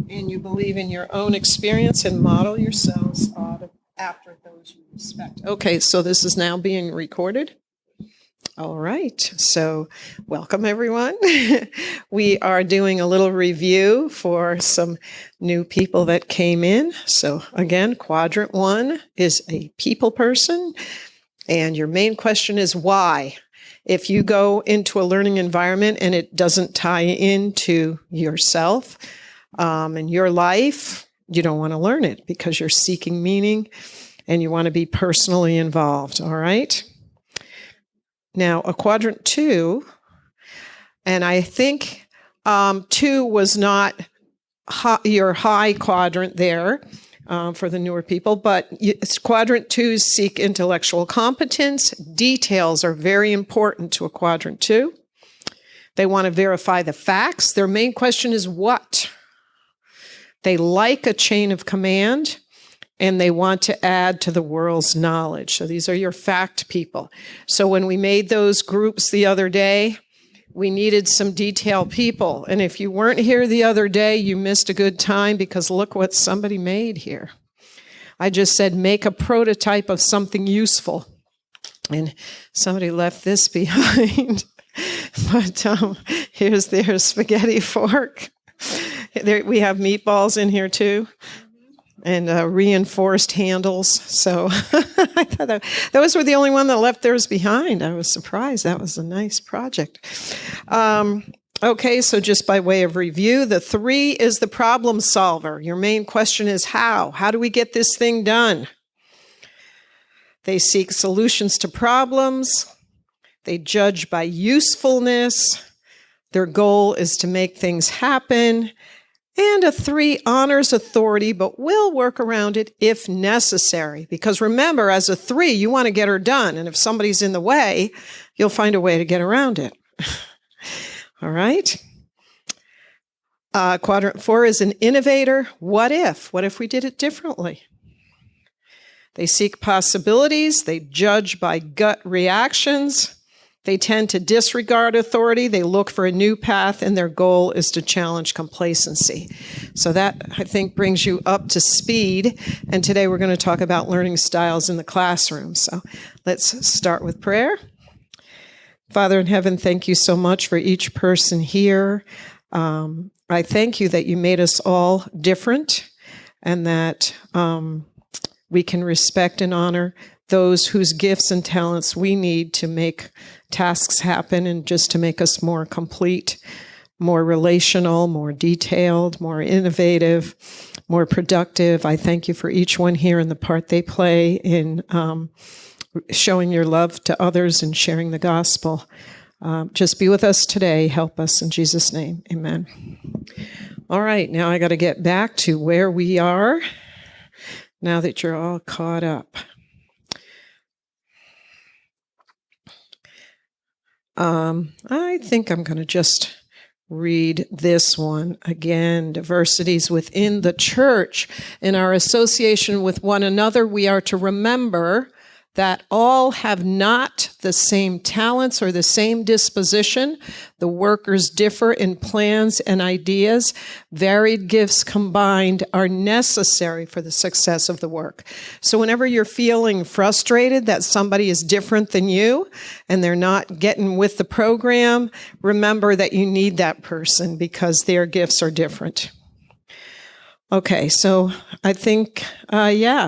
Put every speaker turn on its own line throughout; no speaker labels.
and you believe in your own experience and model yourselves after those you respect. Okay, so this is now being recorded. All right, so welcome everyone. We are doing a little review for some new people that came in. So again, quadrant 1 is a people person, and your main question is why? If you go into a learning environment and it doesn't tie into yourself and your life, you don't want to learn it because you're seeking meaning and you want to be personally involved, all right? Now, a quadrant 2, and I think 2 was not your high quadrant there for the newer people, but quadrant 2s seek intellectual competence. Details are very important to a quadrant 2. They want to verify the facts. Their main question is what? They like a chain of command, and they want to add to the world's knowledge. So these are your fact people. So when we made those groups the other day, we needed some detailed people. And if you weren't here the other day, you missed a good time because look what somebody made here. I just said, make a prototype of something useful. And somebody left this behind. But here's their spaghetti fork. We have meatballs in here too. And reinforced handles. So I thought those were the only one that left theirs behind. I was surprised. That was a nice project. Okay, so just by way of review, the 3 is the problem solver. Your main question is how? How do we get this thing done? They seek solutions to problems. They judge by usefulness. Their goal is to make things happen. And a 3 honors authority, but will work around it if necessary. Because remember, as a 3, you want to get her done. And if somebody's in the way, you'll find a way to get around it. All right. Quadrant 4 is an innovator. What if? What if we did it differently? They seek possibilities. They judge by gut reactions. They tend to disregard authority. They look for a new path, and their goal is to challenge complacency. So that, I think, brings you up to speed. And today we're going to talk about learning styles in the classroom. So let's start with prayer. Father in heaven, thank you so much for each person here. I thank you that you made us all different and that we can respect and honor those whose gifts and talents we need to make tasks happen and just to make us more complete, more relational, more detailed, more innovative, more productive. I thank you for each one here and the part they play in showing your love to others and sharing the gospel. Just be with us today. Help us in Jesus' name. Amen. All right, now I got to get back to where we are now that you're all caught up. I think I'm going to just read this one again. Diversities within the church. In our association with one another, we are to remember that all have not the same talents or the same disposition. The workers differ in plans and ideas. Varied gifts combined are necessary for the success of the work. So whenever you're feeling frustrated that somebody is different than you and they're not getting with the program, remember that you need that person because their gifts are different. Okay, so I think,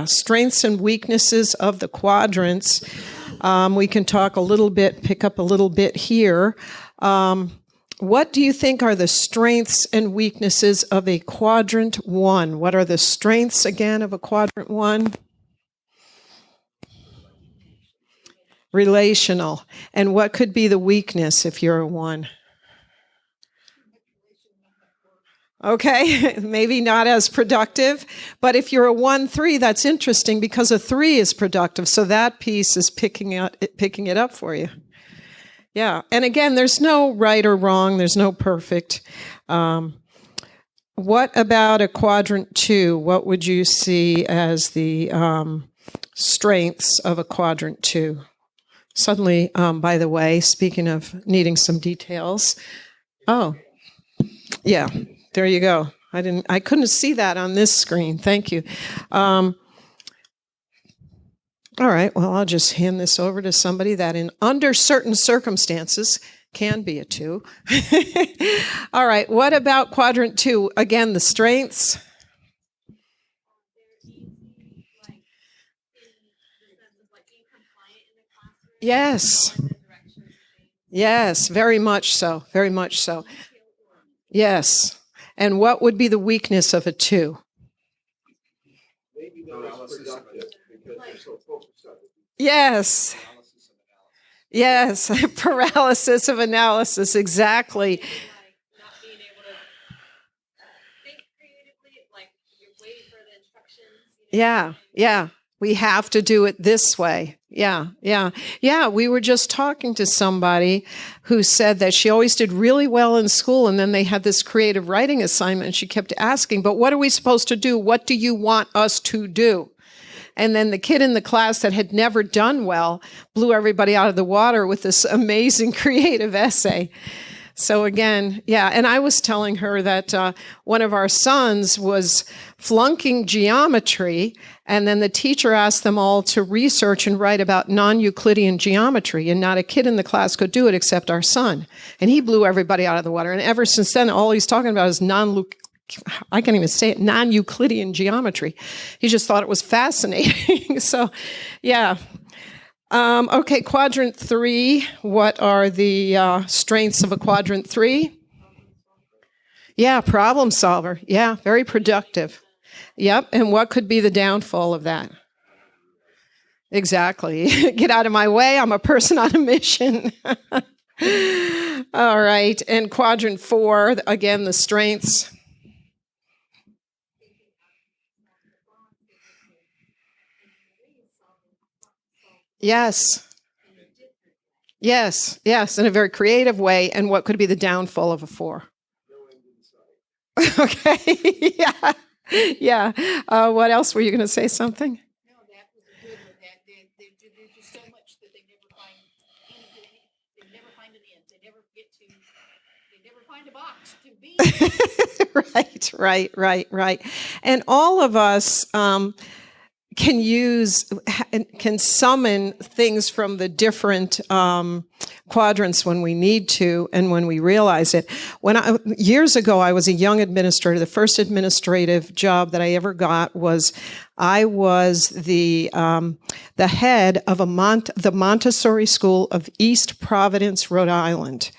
strengths and weaknesses of the quadrants. We can talk a little bit, pick up a little bit here. What do you think are the strengths and weaknesses of a quadrant 1? What are the strengths, again, of a quadrant 1? Relational. And what could be the weakness if you're a 1? Okay, maybe not as productive, but if you're a 1-3, that's interesting because a 3 is productive, so that piece is picking it up for you. Yeah, and again, there's no right or wrong, there's no perfect. What about a quadrant 2? What would you see as the strengths of a quadrant 2? Suddenly, by the way, speaking of needing some details, yeah. There you go. I couldn't see that on this screen. Thank you. All right. Well, I'll just hand this over to somebody that under certain circumstances can be a 2. All right. What about quadrant 2? Again, the strengths. Yes. Yes, very much so. Very much so. Yes. And what would be the weakness of a 2?
Maybe not as productive because they're so focused on it.
Yes. Yes. Paralysis of analysis. Exactly.
Like not being able to think creatively, like you're waiting for the instructions.
Yeah. Yeah. We have to do it this way. Yeah. We were just talking to somebody who said that she always did really well in school, and then they had this creative writing assignment, and she kept asking, but what are we supposed to do? What do you want us to do? And then the kid in the class that had never done well blew everybody out of the water with this amazing creative essay. So again, yeah, and I was telling her that one of our sons was flunking geometry, and then the teacher asked them all to research and write about non-Euclidean geometry, and not a kid in the class could do it except our son. And he blew everybody out of the water. And ever since then, all he's talking about is I can't even say it, non-Euclidean geometry. He just thought it was fascinating. So, yeah. Okay, quadrant 3. What are the strengths of a quadrant 3? Yeah, problem solver. Yeah, very productive. Yep, and what could be the downfall of that? Exactly. Get out of my way. I'm a person on a mission. All right, and quadrant 4, again, the strengths. Yes. Yes, in a very creative way. And what could be the downfall of a 4? Okay, yeah. What else? Were you going to say something?
No, that was a good one. There's just so much that they never find anything. They never find an end. They never find a box to be.
Right. And all of us can summon things from the different quadrants when we need to and when we realize it. Years ago, I was a young administrator. The first administrative job that I ever got was I was the head of the Montessori School of East Providence, Rhode Island.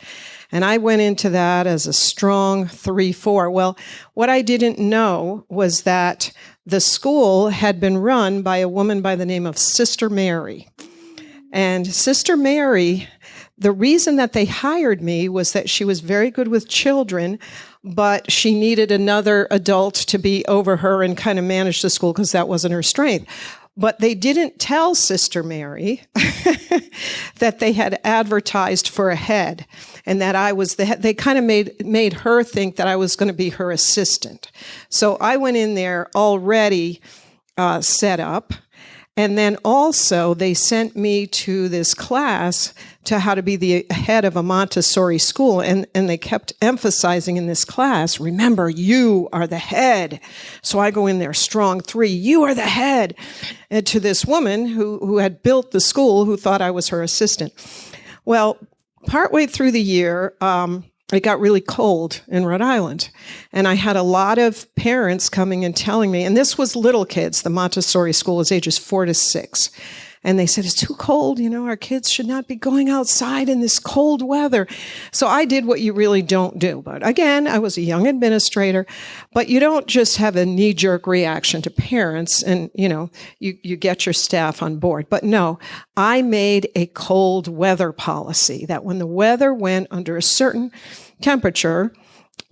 And I went into that as a strong 3-4. Well, what I didn't know was that the school had been run by a woman by the name of Sister Mary. And Sister Mary, the reason that they hired me was that she was very good with children, but she needed another adult to be over her and kind of manage the school because that wasn't her strength. But they didn't tell Sister Mary that they had advertised for a head and that I was the head. They kind of made her think that I was going to be her assistant. So I went in there already set up. And then also they sent me to this class to how to be the head of a Montessori school. And they kept emphasizing in this class, remember, you are the head. So I go in there, strong 3, you are the head. And to this woman who had built the school, who thought I was her assistant. Well, partway through the year, it got really cold in Rhode Island. And I had a lot of parents coming and telling me, and this was little kids, the Montessori school is ages 4 to 6. And they said, it's too cold, our kids should not be going outside in this cold weather. So I did what you really don't do. But again, I was a young administrator, but you don't just have a knee-jerk reaction to parents and, you get your staff on board. But no, I made a cold weather policy that when the weather went under a certain temperature,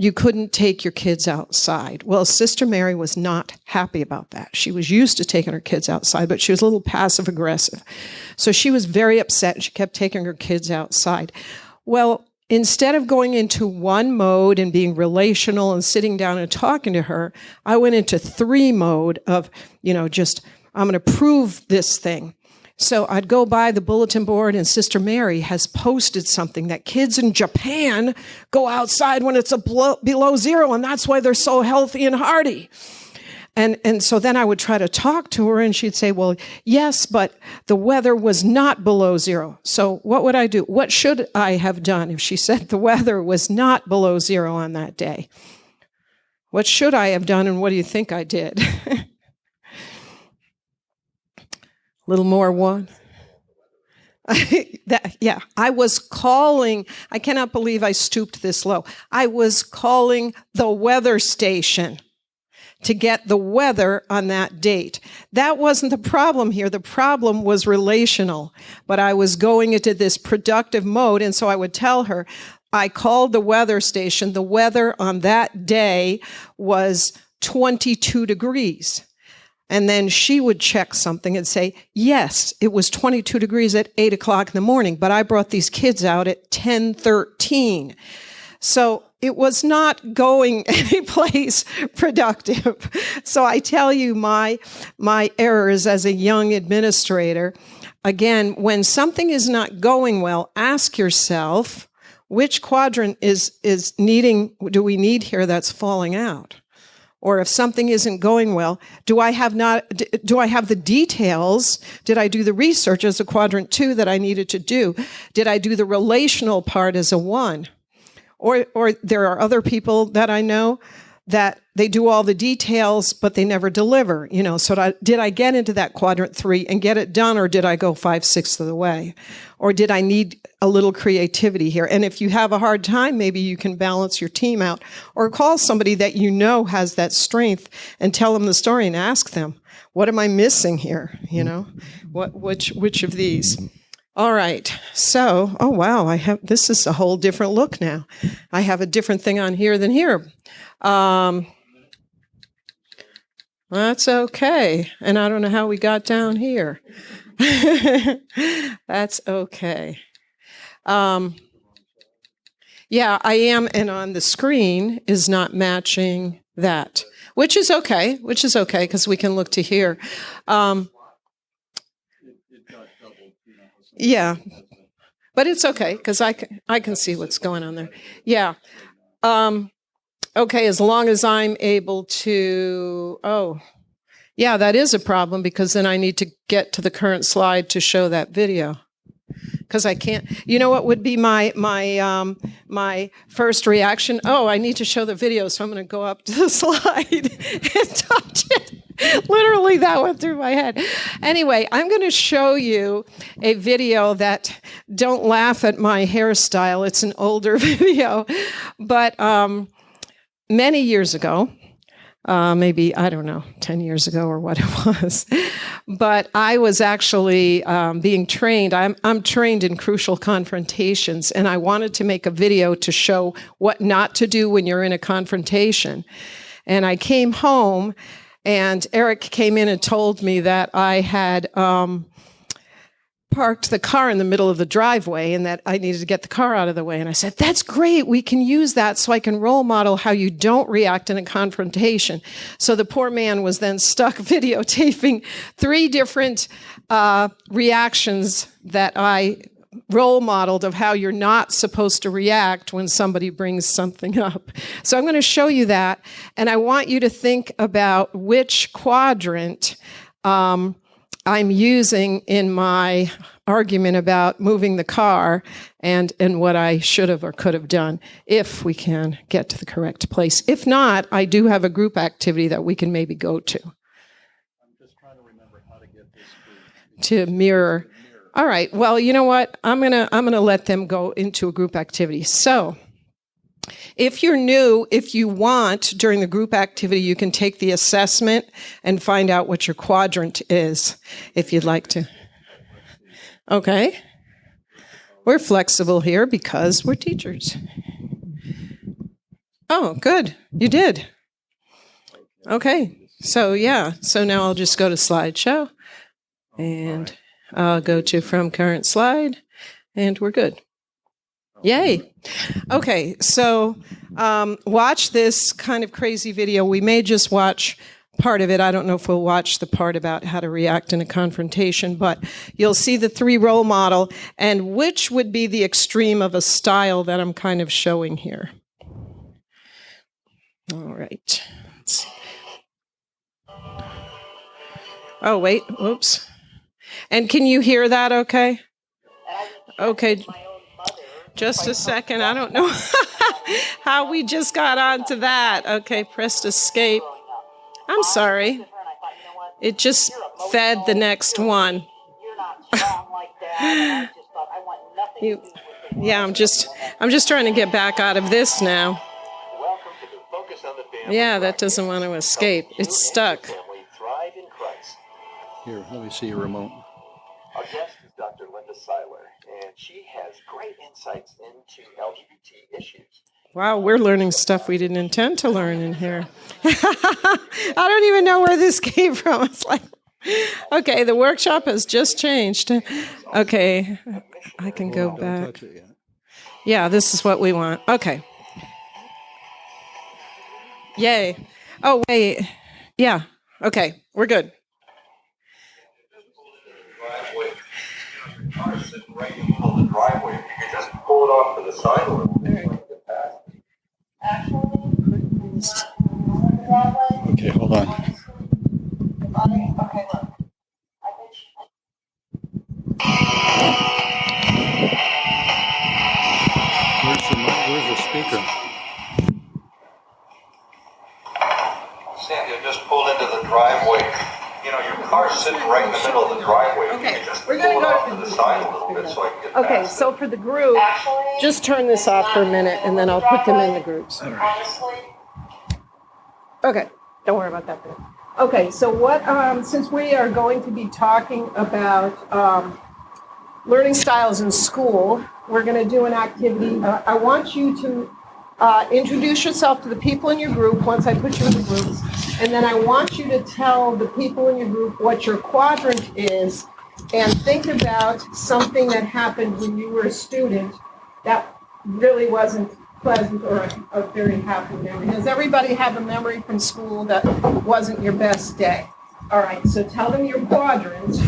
you couldn't take your kids outside. Well, Sister Mary was not happy about that. She was used to taking her kids outside, but she was a little passive aggressive. So she was very upset and she kept taking her kids outside. Well, instead of going into one mode and being relational and sitting down and talking to her, I went into 3 mode of, I'm going to prove this thing. So I'd go by the bulletin board and Sister Mary has posted something that kids in Japan go outside when it's below zero, and that's why they're so healthy and hardy. And so then I would try to talk to her and she'd say, well, yes, but the weather was not below zero. So what would I do? What should I have done if she said the weather was not below zero on that day? What should I have done, and what do you think I did? Little more one. I was calling. I cannot believe I stooped this low. I was calling the weather station to get the weather on that date. That wasn't the problem here. The problem was relational. But I was going into this productive mode, and so I would tell her, I called the weather station. The weather on that day was 22 degrees. And then she would check something and say, yes, it was 22 degrees at 8 o'clock in the morning, but I brought these kids out at 10:13. So it was not going anyplace productive. So I tell you my errors as a young administrator. Again, when something is not going well, ask yourself, which quadrant do we need here that's falling out? Or if something isn't going well, do I have the details? Did I do the research as a quadrant 2 that I needed to do? Did I do the relational part as a 1? Or there are other people that I know that they do all the details, but they never deliver, So did I get into that quadrant 3 and get it done, or did I go 5/6 of the way? Or did I need a little creativity here? And if you have a hard time, maybe you can balance your team out, or call somebody that you know has that strength and tell them the story and ask them, what am I missing here? Which of these? All right. So, oh wow, this is a whole different look now. I have a different thing on here than here. That's okay. And I don't know how we got down here. That's okay. Yeah, I am. And on the screen is not matching that, which is okay, because we can look to here. Yeah, but it's okay because I can see what's going on there. Yeah. Okay, as long as I'm able to. Oh, yeah, that is a problem because then I need to get to the current slide to show that video. Because I can't. You know what would be my first reaction? Oh, I need to show the video, so I'm going to go up to the slide and touch it. Literally, that went through my head. Anyway, I'm going to show you a video that, don't laugh at my hairstyle. It's an older video. But many years ago, maybe, I don't know, 10 years ago or what it was. But I was actually being trained. I'm trained in crucial confrontations, and I wanted to make a video to show what not to do when you're in a confrontation. And I came home, and Eric came in and told me that I had parked the car in the middle of the driveway and that I needed to get the car out of the way. And I said, that's great. We can use that so I can role model how you don't react in a confrontation. So the poor man was then stuck videotaping 3 different reactions that I role modeled of how you're not supposed to react when somebody brings something up. So I'm going to show you that. And I want you to think about which quadrant I'm using in my argument about moving the car and what I should have or could have done if we can get to the correct place. If not, I do have a group activity that we can maybe go to.
I'm just trying to remember how to get this
to mirror. All right. Well, you know what? I'm gonna let them go into a group activity. So if you're new, if you want, during the group activity, you can take the assessment and find out what your quadrant is, if you'd like to. Okay. We're flexible here because we're teachers. Oh, good. You did. Okay. So, yeah. So now I'll just go to slideshow. And I'll go to from current slide. And we're good. Yay. Okay, so watch this kind of crazy video. We may just watch part of it. I don't know if we'll watch the part about how to react in a confrontation, but you'll see the 3-role model and which would be the extreme of a style that I'm kind of showing here. All right. Let's see. Oh, wait. Whoops. And can you hear that okay? Okay. Just a second. I don't know how we just got onto that. Okay, pressed escape. I'm sorry. It just fed the next one. Yeah, I'm just trying to get back out of this now. Yeah, that doesn't want to escape. It's stuck.
Here, let me see your remote.
Our guest is Dr. Linda Seiler, and she has great insights into LGBT issues.
Wow, we're learning stuff we didn't intend to learn in here. I don't even know where this came from. It's like, okay, the workshop has just changed. Okay, I can go back. Yeah, this is what we want. Okay. Yay. Oh, wait. Yeah. Okay, we're good.
Your car's sitting right in the middle of the driveway. You can just pull it off to the side a little bit.
Okay, hold on.
Okay, look.
Where's the speaker?
Sandy, I just pulled into the driveway. You know, your car's sitting right in the middle of the driveway.
Okay,
You can just
we're
pull
gonna
it
go
off
to
to
the
the side a little bit so I can get
Okay,
past
so for the group, just turn this off for a minute and then I'll put them in the groups. Okay, don't worry about that. Okay, so what, since we are going to be talking about learning styles in school, we're going to do an activity. I want you to introduce yourself to the people in your group once I put you in the groups, and then I want you to tell the people in your group what your quadrant is and think about something that happened when you were a student that really wasn't pleasant or a very happy memory. Does everybody have a memory from school that wasn't your best day? All right, so tell them your quadrant,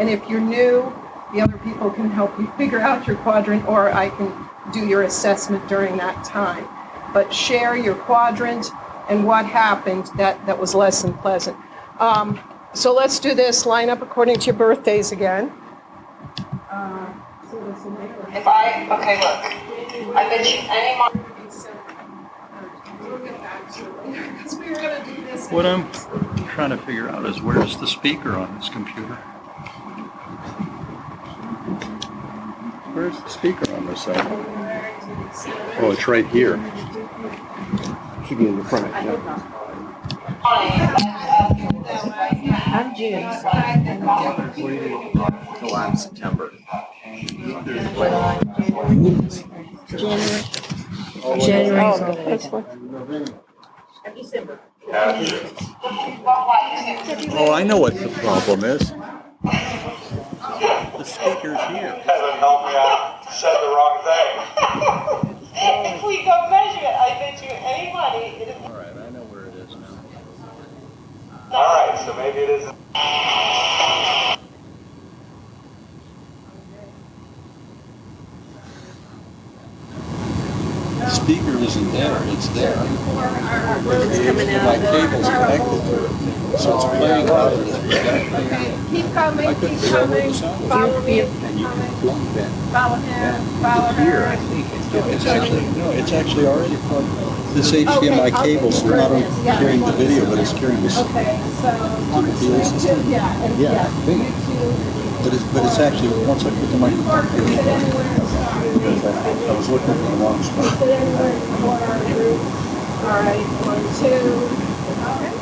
and if you're new, the other people can help you figure out your quadrant, or I can do your assessment during that time. But share your quadrant and what happened that was less than pleasant. So let's do this. Line up according to your birthdays again.
If I, okay, look, I bet you any more.
What I'm trying to figure out is where's the speaker on this computer? Where's the speaker on this side? Oh, it's right here. Should be in the front. Yeah.
I'm June.
Till I'm September.
January.
December.
Oh, I know what the problem is. The speaker's here.
Hasn't helped me out. Said the wrong thing.
If we go measure it, I bet you any money.
All right, I know where it is now.
All right, so maybe it isn't.
The speaker isn't there. It's there. My cable's connected to it. So it's playing out of it.
Okay, keep coming, keep coming. Follow me.
And you can plug that.
Follow him, follow
Here,
her.
I think it's actually already plugged. This HDMI cable's not carrying the video, but it's carrying the
Okay, so YouTube, yeah, and
Yeah, I think.
YouTube.
But it's actually once I put the microphone here, I was looking at the wrong spot.
Put it anywhere in the corner of the group. All right, 1, 2.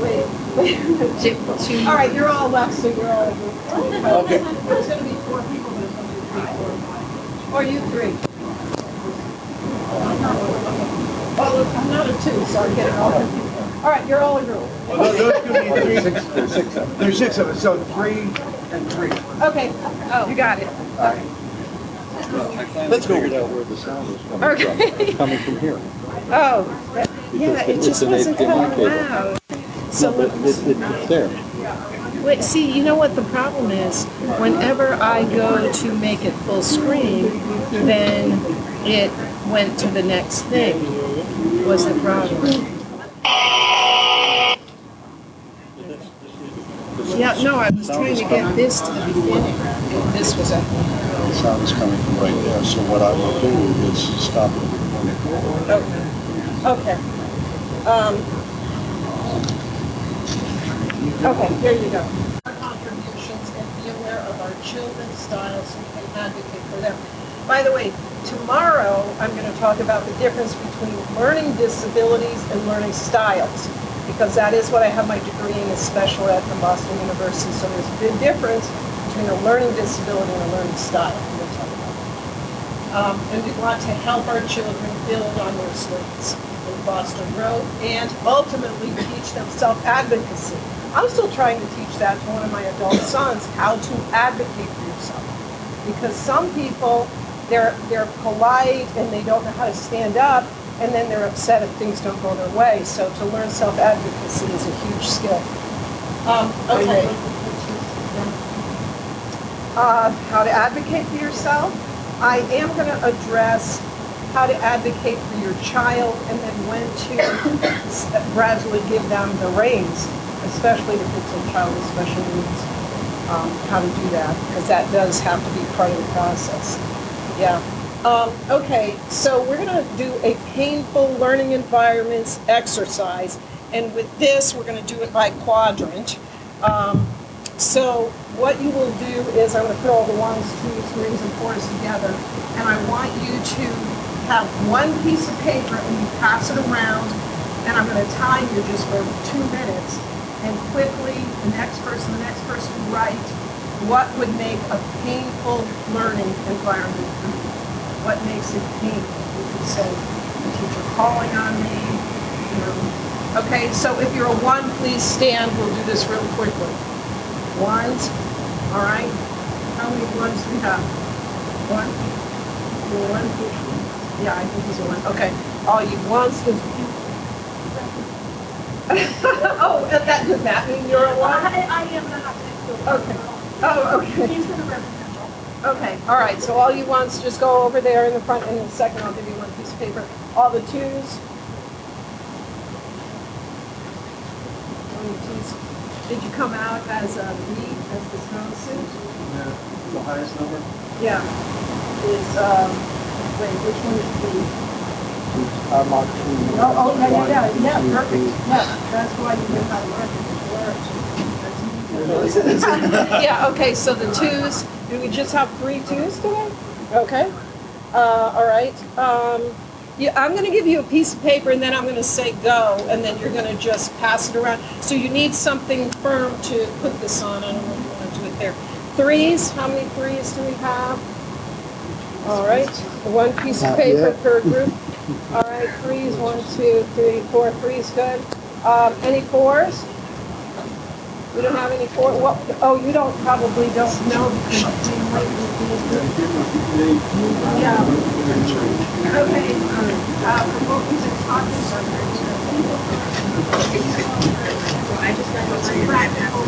Wait. All right, you're all left, so you're all.
Okay.
There's going to be 4 people, but it's going to be 3, 4, 5. Or you 3. Oh, I'm not a 2, so I'm getting all confused. All right, you're all a group.
Those could be 3. There's 6 of us, so 3 and 3.
Okay, you got it.
Let's go. Figured out where the sound is coming from. It's coming from here.
Oh, yeah, it just wasn't coming loud. So
But it's there.
wait, see, you know what the problem is? Whenever I go to make it full screen, then it went to the next thing. Was the problem? Yeah, no, I was trying to get this to the beginning. This was at
The sound is coming from right there. So what I will do is stop the recording.
Okay. Okay, here you go. Our contributions and be aware of our children's styles so we can advocate for them. By the way, tomorrow I'm going to talk about the difference between learning disabilities and learning styles, because that is what I have my degree in, is special ed from Boston University. So there's a big difference between a learning disability and a learning style. We'll talk about that. And we want to help our children build on their strengths and foster growth and ultimately teach them self-advocacy. I'm still trying to teach that to one of my adult sons, how to advocate for yourself. Because some people, they're polite and they don't know how to stand up, and then they're upset if things don't go their way. So to learn self-advocacy is a huge skill. Okay. How to advocate for yourself. I am going to address how to advocate for your child and then when to gradually give them the reins, especially if it's a child with special needs, how to do that, because that does have to be part of the process. Yeah. Okay, so we're going to do a painful learning environments exercise, and with this, we're going to do it by quadrant. So what you will do is I'm going to put all the 1s, 2s, 3s, and 4s together, and I want you to have one piece of paper and you pass it around, and I'm going to time you just for 2 minutes, and quickly the next person write what would make a painful learning environment for you. What makes it painful? You could say, the teacher calling on me, you know. Okay, so if you're a 1, please stand. We'll do this real quickly. 1s, all right. How many 1s do we have? 1? You're 1? Yeah, I think he's a 1. Okay, all you 1s. Oh, does that mean you're a 1?
I am not.
Okay. Oh, okay.
He's going to represent.
Okay, all right, so all you wants, just go over there in the front, and in a second I'll give you one piece of paper. All the 2s. Did you come out as a B, as the snowsuit?
Yeah. The highest number?
Yeah. Is, wait, which one is B?
I marked 2.
Oh, okay, yeah, perfect. Yeah, that's why you know how to mark it. Yeah, okay, so the 2s. Do we just have 3 2s today? Okay. All right. Yeah, I'm going to give you a piece of paper, and then I'm going to say go, and then you're going to just pass it around. So you need something firm to put this on. I don't know if you want to do it there. 3s. How many 3s do we have? All right. 1 piece of paper per group. All right. 3s. 1, 2, 3, 4. 3s. Good. Any 4s? We don't have any 4. Well, oh, you probably don't know because you came late with these. Yeah. Okay. For both these are talking subjects. I just got what's practical.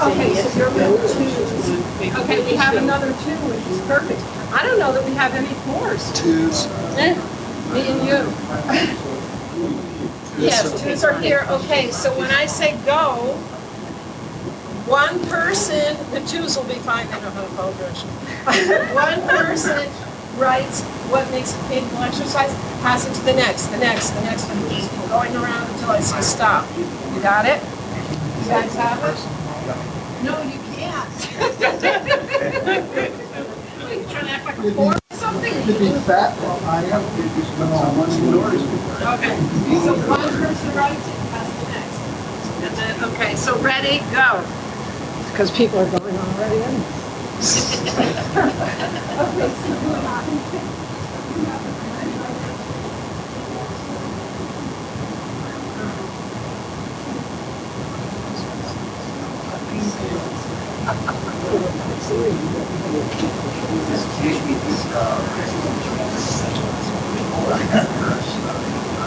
Okay, so you're with 2s. Okay, we have another 2, which is perfect. I don't know that we have any 4s.
2s.
Me and you. Yes, 2s are here. Okay, so when I say go, one person, the 2s will be fine, they know how to follow directions. One person writes what makes a painful exercise, pass it to the next, and just keep going around until I say stop. You got it? You guys have it? No, you can't. What, you trying to act like a 4 or something?
To be fat, well, I have to do some yours.
Okay, so one person writes it, pass the next. And then, okay, so ready, go. Because people are going already in. Okay, so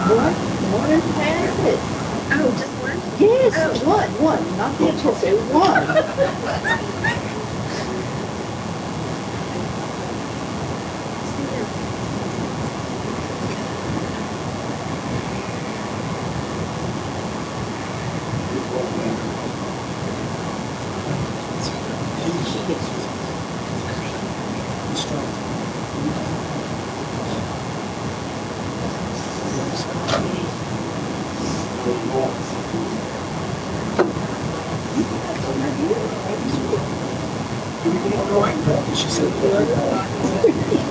What?
it.
Oh, just one?
Yes,
Oh.
one, not the trophy, one.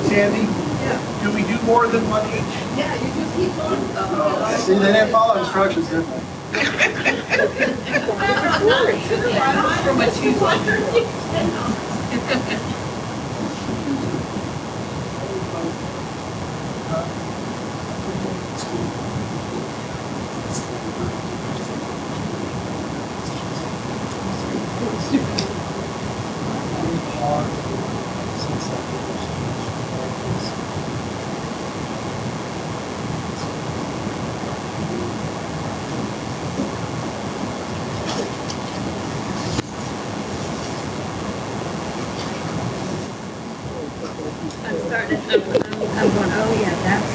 Sandy, do we do more than one each?
Yeah, you just keep on.
See, they didn't follow instructions, did they?
From a 200. I'm starting. I'm going. Oh yeah, that's.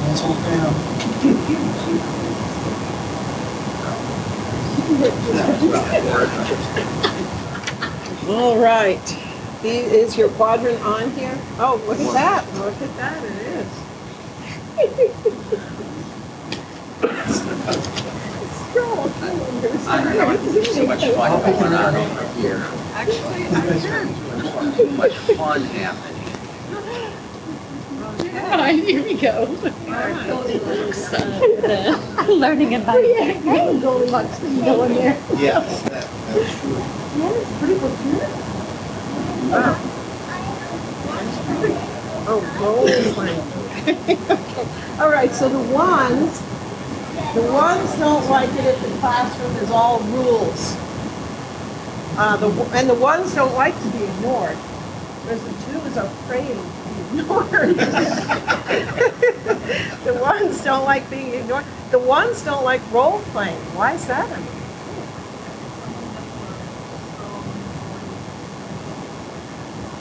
Let's hold down.
All right. Is your quadrant on here? Oh, look at that. Look at that. It is.
I don't know, there's so much fun going on over here.
Actually, I heard.
Too much fun happening.
Here we go.
Learning about it. Hey, Goldilocks thing going there.
Yes, that's true.
Yeah, it's pretty good.
Oh, role playing. All right, so the ones don't like it if the classroom is all rules. And the ones don't like to be ignored. Whereas the twos are afraid of being ignored. The ones don't like being ignored. The ones don't like role playing. Why is that?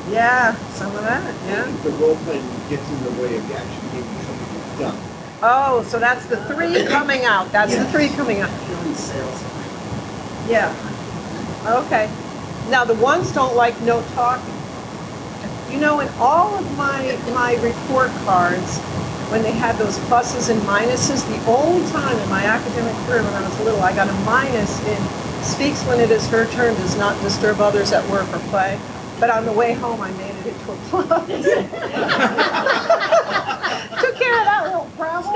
Yeah, some of that, yeah.
The role playing gets in the way of actually getting something done.
Oh, so that's the three coming out. That's the three coming out. Yeah. Okay. Now the ones don't like no talking. You know, in all of my report cards, when they had those pluses and minuses, the only time in my academic career when I was little, I got a minus in speaks when it is her turn, does not disturb others at work or play. But on the way home, I made it into a plus. Took care of that little problem.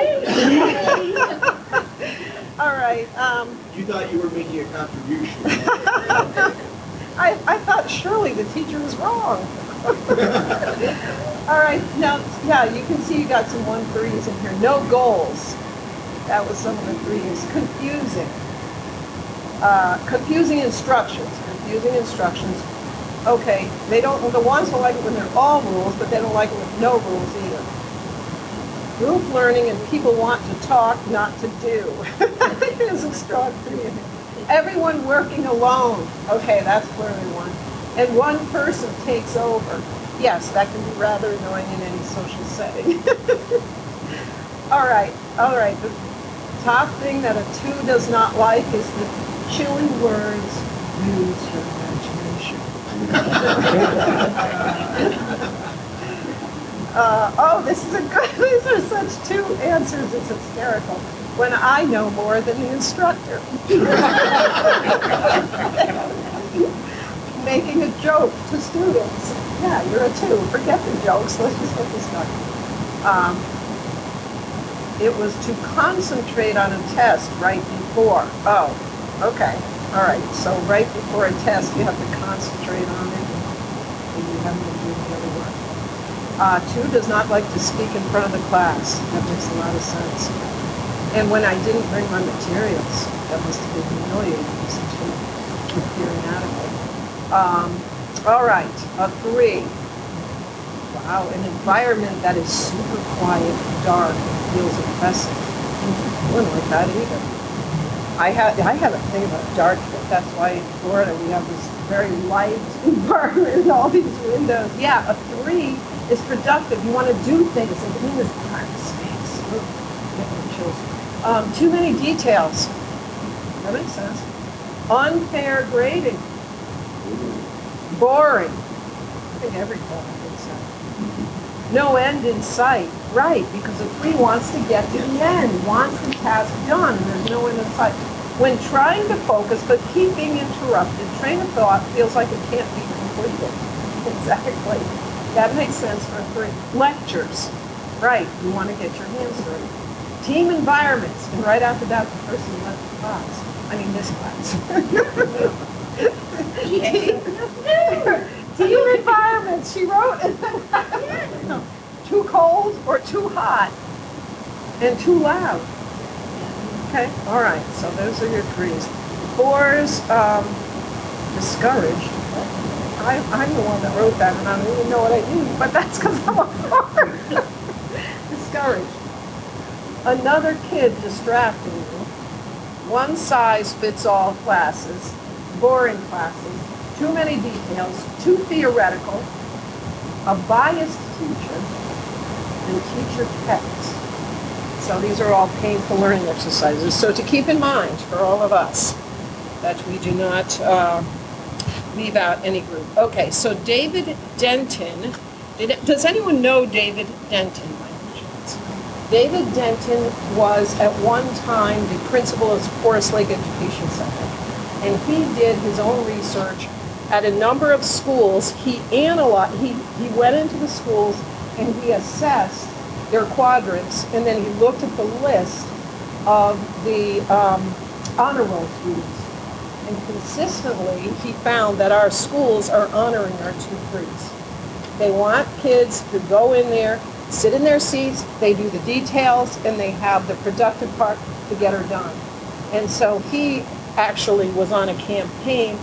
All right.
You thought you were making a contribution.
I thought surely the teacher was wrong. All right, now, yeah, you can see you got some 1-3s in here. No goals. That was some of the threes. Confusing. Confusing instructions. Confusing instructions. Okay, the ones who like it when they're all rules, but they don't like it with no rules either. Group learning and people want to talk, not to do. There's a strong three. Everyone working alone. Okay, that's clearly one. And one person takes over. Yes, that can be rather annoying in any social setting. All right. The top thing that a 2 does not like is the chilly words, use your imagination. This is a good, these are such 2 answers, it's hysterical. When I know more than the instructor. Making a joke to students. Yeah, you're a 2. Forget the jokes. Let's just get this done. It was to concentrate on a test right before. Oh, okay. All right. So right before a test, you have to concentrate on it, and you have to do the other work. 2 does not like to speak in front of the class. That makes a lot of sense. And when I didn't bring my materials, that must have been humiliating since you keep hearing out of it. All right, a 3. Wow, an environment that is super quiet, dark, feels oppressive. I wouldn't like that either. I have a thing about dark, but that's why in Florida we have this very light environment and all these windows. Yeah, a 3 is productive. You want to do things and clean this dark space. Get the chills. Too many details. That makes sense. Unfair grading. Boring. I think every class thinks that. No end in sight. Right, because a 3 wants to get to the end, wants the task done, and there's no end in sight. When trying to focus but keep being interrupted, train of thought feels like it can't be completed. Exactly. That makes sense for a 3. Lectures. Right, you want to get your hands dirty. Team environments. And right after that, the person left the class. I mean, this class. Team environments, she wrote. Too cold or too hot and too loud. Okay, all right, so those are your 3s. 4s, discouraged. I'm the one that wrote that and I don't even know what I mean, but that's because I'm a 4. Discouraged. Another kid distracting you. One size fits all classes. Boring classes. Too many details, too theoretical, a biased teacher, and teacher pets. So these are all painful learning exercises. So to keep in mind for all of us that we do not leave out any group. Okay, so David Denton, does anyone know David Denton by any chance? David Denton was at one time the principal of Forest Lake Education Center. And he did his own research at a number of schools. He analyzed, he went into the schools and he assessed their quadrants, and then he looked at the list of the honor roll students. And consistently, he found that our schools are honoring our 2 3s. They want kids to go in there, sit in their seats, they do the details, and they have the productive part to get her done. And so he actually was on a campaign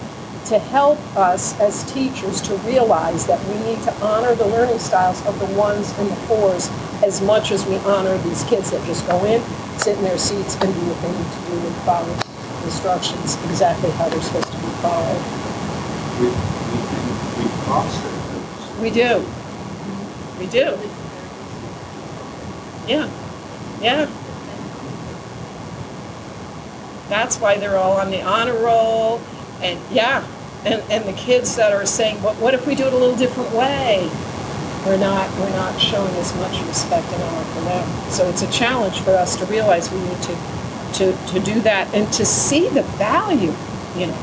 to help us as teachers to realize that we need to honor the learning styles of the 1s and the 4s as much as we honor these kids that just go in, sit in their seats, and do what they need to do and follow instructions exactly how they're supposed to be followed.
We foster those.
We do. We do. Yeah. Yeah. That's why they're all on the honor roll. And yeah, and the kids that are saying, what if we do it a little different way? We're not showing as much respect and honor for them. So it's a challenge for us to realize we need to do that and to see the value, you know.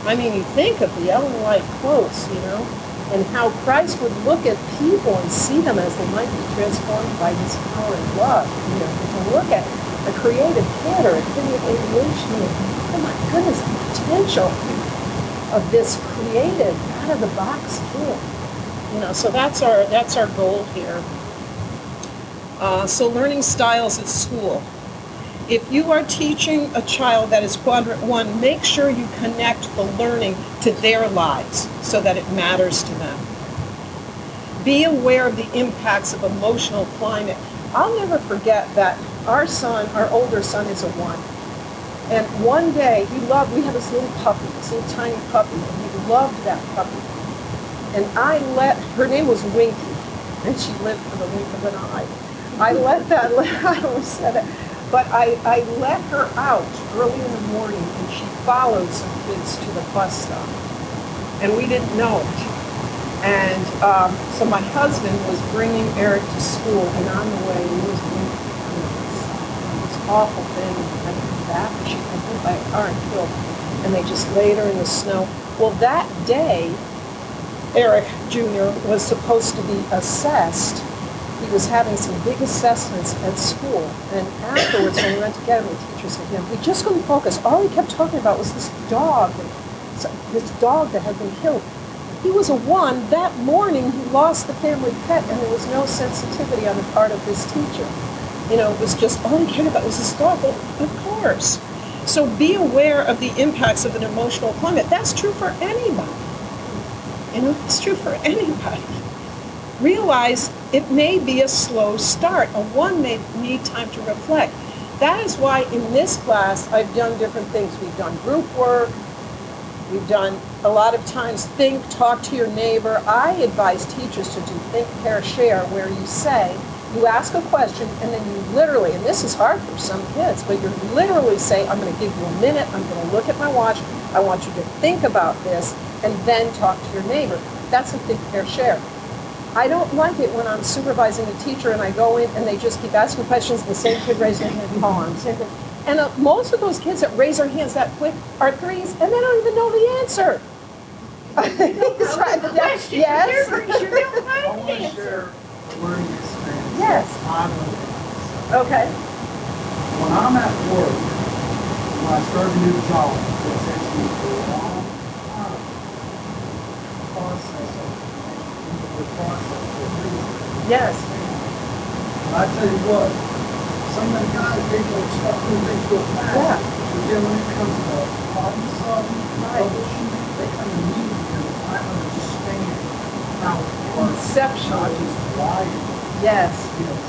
I mean, you think of the Ellen White quotes, you know, and how Christ would look at people and see them as they might be transformed by his power and love. You know, to look at a creative kid or a kid with ADHD and think, oh my goodness, the potential of this creative, out-of-the-box kid. You know, so that's our goal here. So learning styles at school. If you are teaching a child that is quadrant 1, make sure you connect the learning to their lives so that it matters to them. Be aware of the impacts of emotional climate. I'll never forget that our older son is a 1. And one day, we had this little puppy, this little tiny puppy, and he loved that puppy. And her name was Winky, and she lived for the wink of an eye. I almost said it, but I let her out early in the morning, and she followed some kids to the bus stop. And we didn't know it. And so my husband was bringing Eric to school, and on the way, he was Winky. This awful thing, and back, she got hit by a car and killed. And they just laid her in the snow. Well, that day, Eric Jr. was supposed to be assessed. He was having some big assessments at school. And afterwards, when we went to get him, the teacher said to him, we just couldn't focus. All he kept talking about was this dog that had been killed. He was a 1. That morning, he lost the family pet, and there was no sensitivity on the part of his teacher. You know, it was just, all he cared about was this dog. Well, of course. So be aware of the impacts of an emotional climate. That's true for anybody. You know, it's true for anybody. Realize it may be a slow start. A 1 may need time to reflect. That is why in this class, I've done different things. We've done group work. We've done a lot of times think, talk to your neighbor. I advise teachers to do think, pair, share, where you say, you ask a question, and then you literally, and this is hard for some kids, but you literally say, I'm going to give you a minute, I'm going to look at my watch, I want you to think about this, and then talk to your neighbor. That's a think, pair, share. I don't like it when I'm supervising a teacher and I go in and they just keep asking questions, the same kid raising their hand, and most of those kids that raise their hands that quick are 3s, and they don't even know the answer. He's trying to yes.
I want to share a learning experience.
Yes. Okay.
When I'm at work, when I start a new job, it takes me a long time to process the process of reading.
Yes.
And I tell you what, some of the guys, they go stuff moving so fast.
Yeah.
But then when it comes to problem solving, troubleshooting, they come to me because I understand how it works.
Conceptually.
Not just wired.
Yes.
Yes.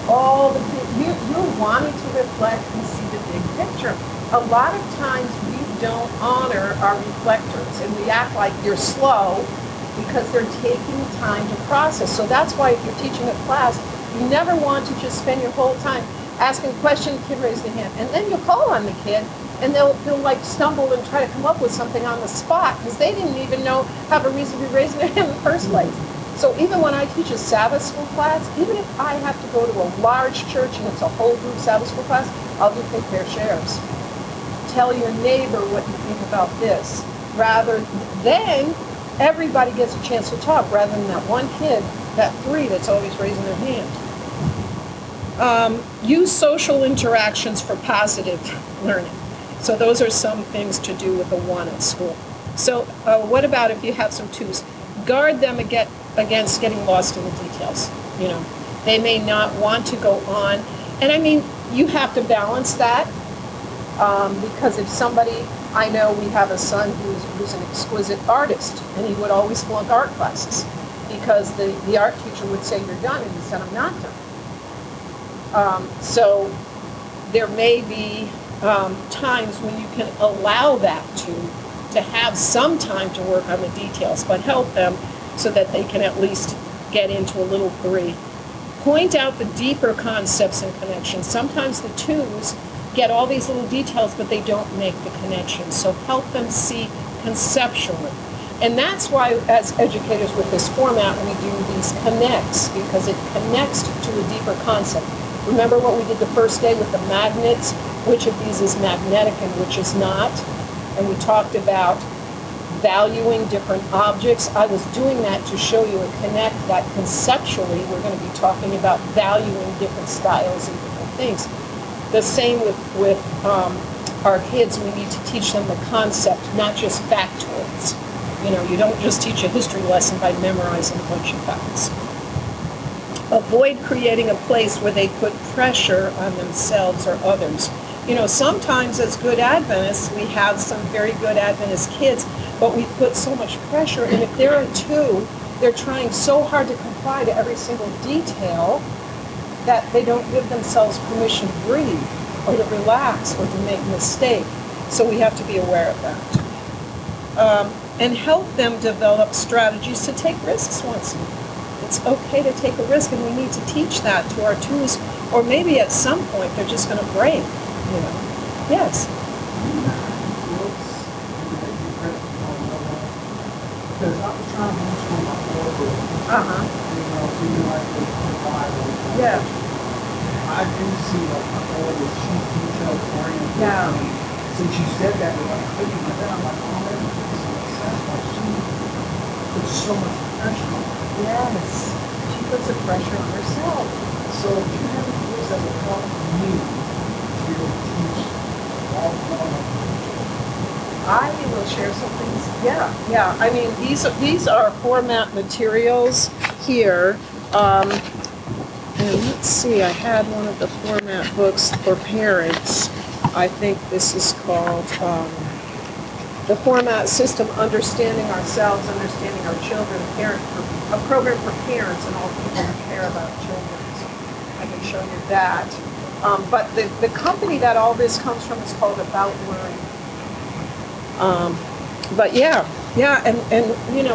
All the you're wanting to reflect and see the big picture. A lot of times we don't honor our reflectors and we act like you're slow because they're taking time to process. So that's why if you're teaching a class, you never want to just spend your whole time asking a question, the kid raised their hand, and then you call on the kid and they'll like stumble and try to come up with something on the spot because they didn't even have a reason to be raising their hand in the first place. So even when I teach a Sabbath school class, even if I have to go to a large church and it's a whole group Sabbath school class, I'll do think, pair, shares. Tell your neighbor what you think about this. Then everybody gets a chance to talk rather than that one kid, that 3 that's always raising their hand. Use social interactions for positive learning. So those are some things to do with the 1 at school. So what about if you have some 2s? Guard them against getting lost in the details. You know, they may not want to go on. And I mean, you have to balance that because if somebody, I know we have a son who's an exquisite artist and he would always flunk art classes because the art teacher would say, you're done, and he said, I'm not done. So there may be times when you can allow that to have some time to work on the details, but help them so that they can at least get into a little 3. Point out the deeper concepts and connections. Sometimes the 2s get all these little details, but they don't make the connections. So help them see conceptually. And that's why, as educators with this format, we do these connects, because it connects to a deeper concept. Remember what we did the first day with the magnets? Which of these is magnetic and which is not? And we talked about valuing different objects. I was doing that to show you a connect that conceptually we're going to be talking about valuing different styles and different things. The same with our kids. We need to teach them the concept, not just factoids. You know, you don't just teach a history lesson by memorizing a bunch of facts. Avoid creating a place where they put pressure on themselves or others. sometimes as good Adventists, we have some very good Adventist kids, but we put so much pressure, and if they're a 2, they're trying so hard to comply to every single detail that they don't give themselves permission to breathe or to relax or to make a mistake. So we have to be aware of that. And help them develop strategies to take risks once in a while. It's okay to take a risk, and we need to teach that to our 2s, or maybe at some point they're just going to break, Yes.
Because I was trying to homeschool my 4-year-old. Feeling like the Bible.
Yeah.
I do see like my daughter, she's detail-oriented.
Yeah.
Since you said that, I'm like thinking about that, I'm like, oh, that makes so much sense. Like she puts so much pressure on her.
Yes. She puts a pressure on herself.
So if you have a voice that will help me to be able to teach all
I will share some things. Yeah. I mean, these are format materials here. And let's see, I had one of the format books for parents. I think this is called The Format System, Understanding Ourselves, Understanding Our Children, a program for parents and all people who care about children. So I can show you that. But the company that all this comes from is called About Learning. But yeah, and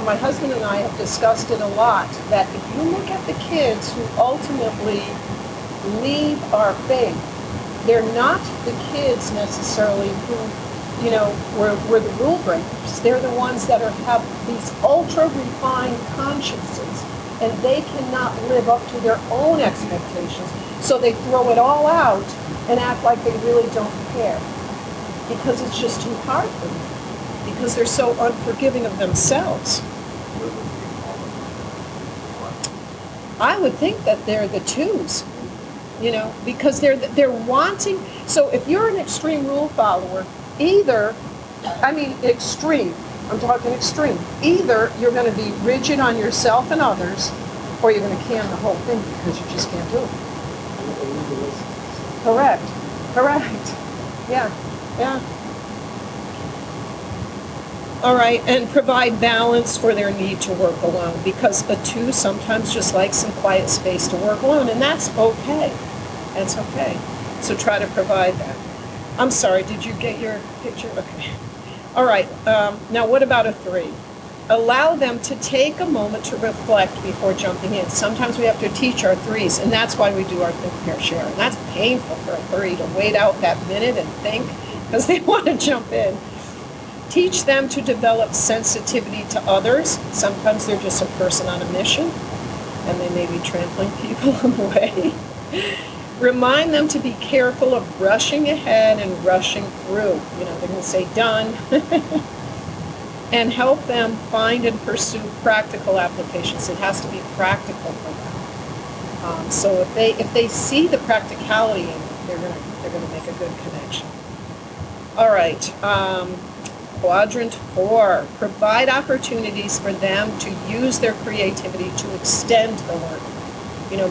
my husband and I have discussed it a lot, that if you look at the kids who ultimately leave our faith, they're not the kids necessarily who, were the rule breakers. They're the ones that have these ultra refined consciences, and they cannot live up to their own expectations. So they throw it all out and act like they really don't care, because it's just too hard for them, because they're so unforgiving of themselves. I would think that they're the 2s, because they're wanting. So if you're an extreme rule follower, extreme, I'm talking extreme, either you're going to be rigid on yourself and others, or you're going to can the whole thing because you just can't do it. Correct. Yeah. All right, and provide balance for their need to work alone, because a 2 sometimes just likes some quiet space to work alone, and that's okay. That's okay. So try to provide that. I'm sorry, did you get your picture? Okay. All right, now what about a 3? Allow them to take a moment to reflect before jumping in. Sometimes we have to teach our 3s, and that's why we do our think, pair, share. And that's painful for a 3 to wait out that minute and think, because they want to jump in. Teach them to develop sensitivity to others. Sometimes they're just a person on a mission, and they may be trampling people on the way. Remind them to be careful of rushing ahead and rushing through. They're going to say done. And help them find and pursue practical applications. It has to be practical for them. So if they see the practicality in it, they're going to make a good connection. All right. Quadrant 4, provide opportunities for them to use their creativity to extend the learning.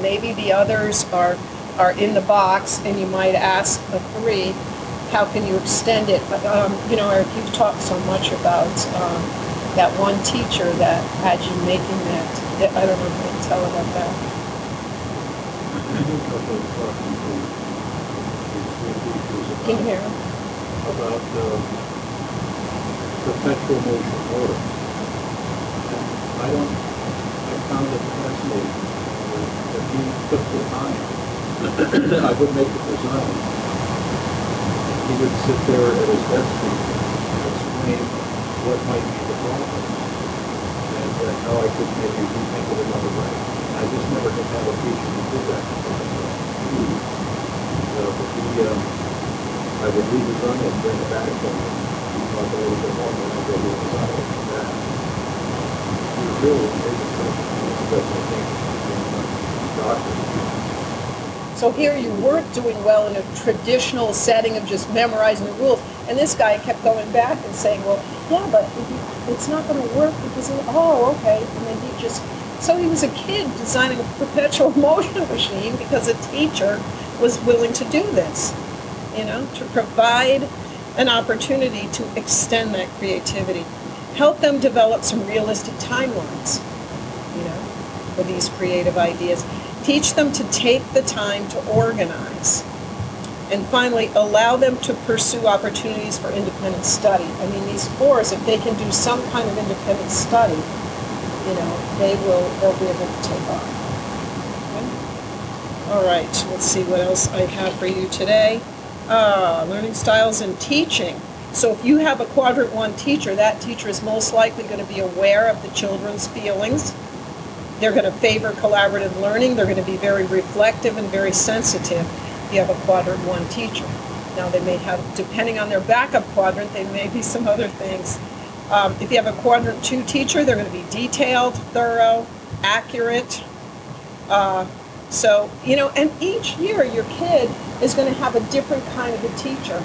Maybe the others are in the box, and you might ask a 3, how can you extend it? But, Eric, you've talked so much about that one teacher that had you making that. I don't know if you can tell about that. Can you hear him?
About perpetual motion order. I found it fascinating that he took the time. I would make the design. He would sit there at his desk and explain what might be the problem and how I could maybe rethink it another way. I just never did have a teacher who did that. I would redesign it and bring it back and talk a little bit more, and then I'd go redesign it and that. He was really amazing person. That's what I think doctor.
So here you weren't doing well in a traditional setting of just memorizing the rules, and this guy kept going back and saying, well, yeah, but it's not going to work because okay. And then so he was a kid designing a perpetual motion machine because a teacher was willing to do this. to provide an opportunity to extend that creativity. Help them develop some realistic timelines, for these creative ideas. Teach them to take the time to organize. And finally, allow them to pursue opportunities for independent study. I mean, these fours, if they can do some kind of independent study, they'll be able to take off. Okay? All right, let's see what else I have for you today. Learning styles and teaching. So if you have a quadrant 1 teacher, that teacher is most likely going to be aware of the children's feelings. They're going to favor collaborative learning. They're going to be very reflective and very sensitive if you have a quadrant 1 teacher. Now they may have, depending on their backup quadrant, they may be some other things. If you have a quadrant 2 teacher, they're going to be detailed, thorough, accurate. And each year your kid is going to have a different kind of a teacher.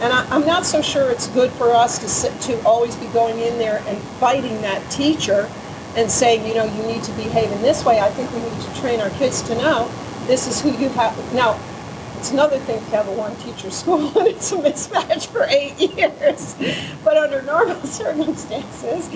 And I'm not so sure it's good for us to always be going in there and fighting that teacher and saying, you need to behave in this way. I think we need to train our kids to know this is who you have. Now, it's another thing to have a 1-teacher school and it's a mismatch for 8 years. But under normal circumstances,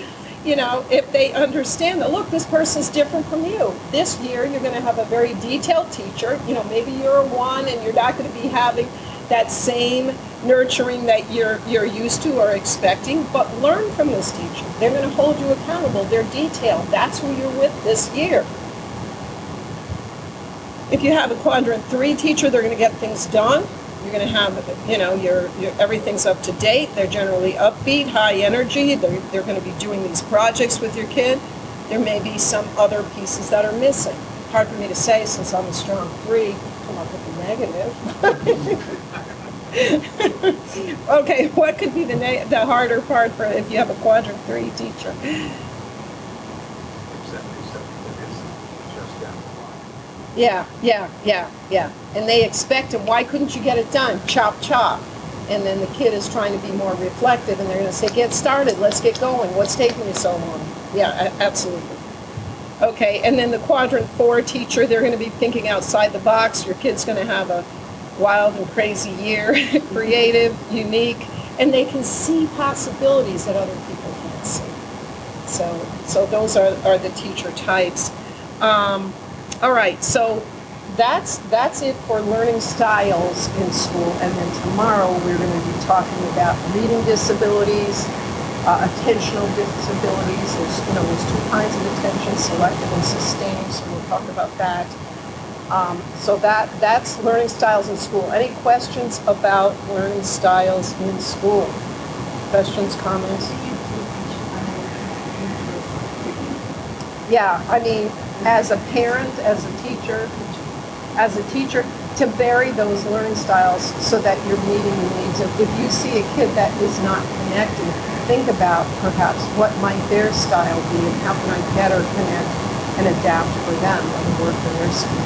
if they understand that, look, this person's different from you. This year, you're going to have a very detailed teacher. Maybe you're a 1 and you're not going to be having that same nurturing that you're used to or expecting, but learn from this teacher. They're going to hold you accountable. They're detailed. That's who you're with this year. If you have a quadrant 3 teacher, they're going to get things done. You're going to have, your everything's up to date. They're generally upbeat, high energy. They're going to be doing these projects with your kid. There may be some other pieces that are missing. Hard for me to say since I'm a strong 3, come up with the negative. Okay, what could be the harder part for if you have a quadrant 3 teacher? Yeah. And they expect it. Why couldn't you get it done? Chop, chop. And then the kid is trying to be more reflective, and they're going to say, get started, let's get going. What's taking you so long? Yeah, absolutely. Okay, and then the quadrant 4 teacher, they're going to be thinking outside the box. Your kid's going to have a wild and crazy year, creative, unique, and they can see possibilities that other people can't see. So those are the teacher types. All right, so that's it for learning styles in school, and then tomorrow we're going to be talking about reading disabilities, attentional disabilities. There's 2 kinds of attention, selective and sustaining, so we'll talk about that. So that's learning styles in school. Any questions about learning styles in school? Questions, comments? Yeah, I mean, as a parent, as a teacher, to vary those learning styles so that you're meeting the needs of, if you see a kid that is not connected, think about perhaps what might their style be and how can I better connect and adapt for them and work for their school.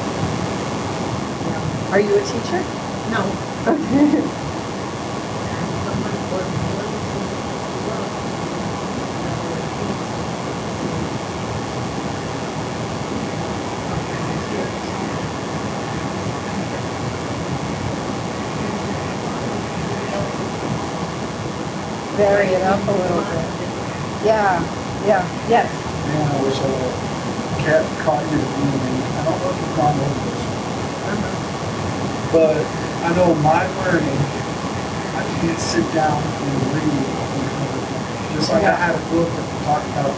Yeah. Are you a teacher? No. Vary it up a little bit. Yeah, yes.
Man, I wish I would have caught you at the beginning. I don't know if you've gone over this one. But I know my learning, I can't sit down and read. Just like I had a book that talked about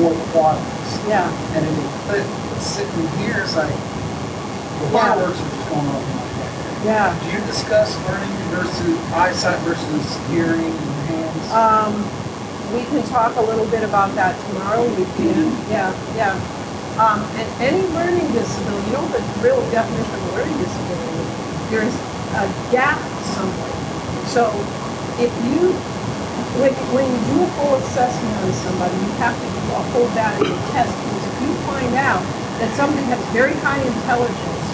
4 quadrants.
Yeah.
And it would click. But sitting here is like, the fireworks are just going off in my head.
Yeah.
Do you discuss learning versus eyesight versus hearing and hands?
We can talk a little bit about that tomorrow. We can. Yeah. And any learning disability, the real definition of learning disability, there's a gap somewhere. So if when you do a full assessment on somebody, you have to hold that in a test, because if you find out that somebody has very high intelligence,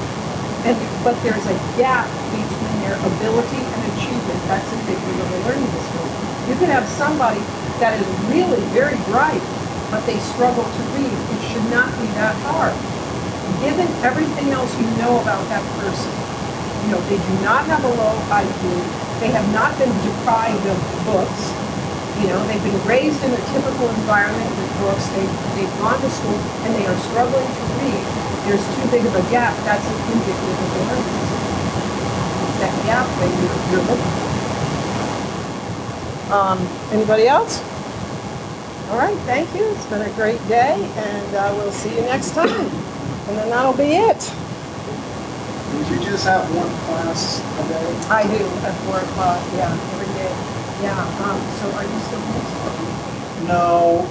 but there's a gap between their ability and achievement, that's a figure of a learning disability. You can have somebody that is really very bright, but they struggle to read. It should not be that hard. Given everything else you know about that person,
they do not have a low IQ. They have not been deprived of books. They've been raised in a typical environment with books. They've gone to school and they are struggling to read. There's too big of a gap. That's indicative of the learning. That gap that you're looking for.
Anybody else? All right, thank you. It's been a great day, and we'll see you next time. And then that'll be it.
Did you just have one class a day?
I do at 4 o'clock, yeah, every day. Yeah, so are you still homeschooling?
No,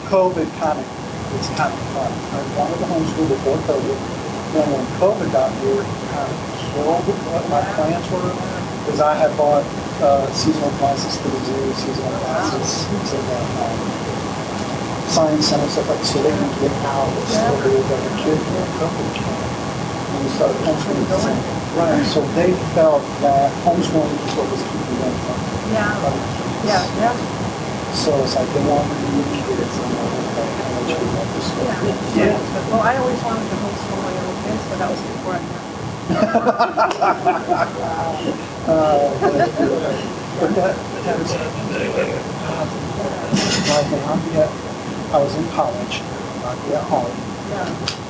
COVID it's kind of fun. I wanted to homeschool before COVID. Then when COVID got here, it kind of killed what my plans were, because I had bought seasonal classes to the zoo, seasonal classes to the science center, stuff like that, so they can get out of school with other kids when COVID came. And we started homeschooling the same. Right. So they felt that homeschooling was what was keeping them from other kids.
Yeah.
So it's like they wanted to be kids and they let you go to school.
Yeah. Well, I always wanted to homeschool my own kids, but that was before I met.
I was in college, I'd be at home,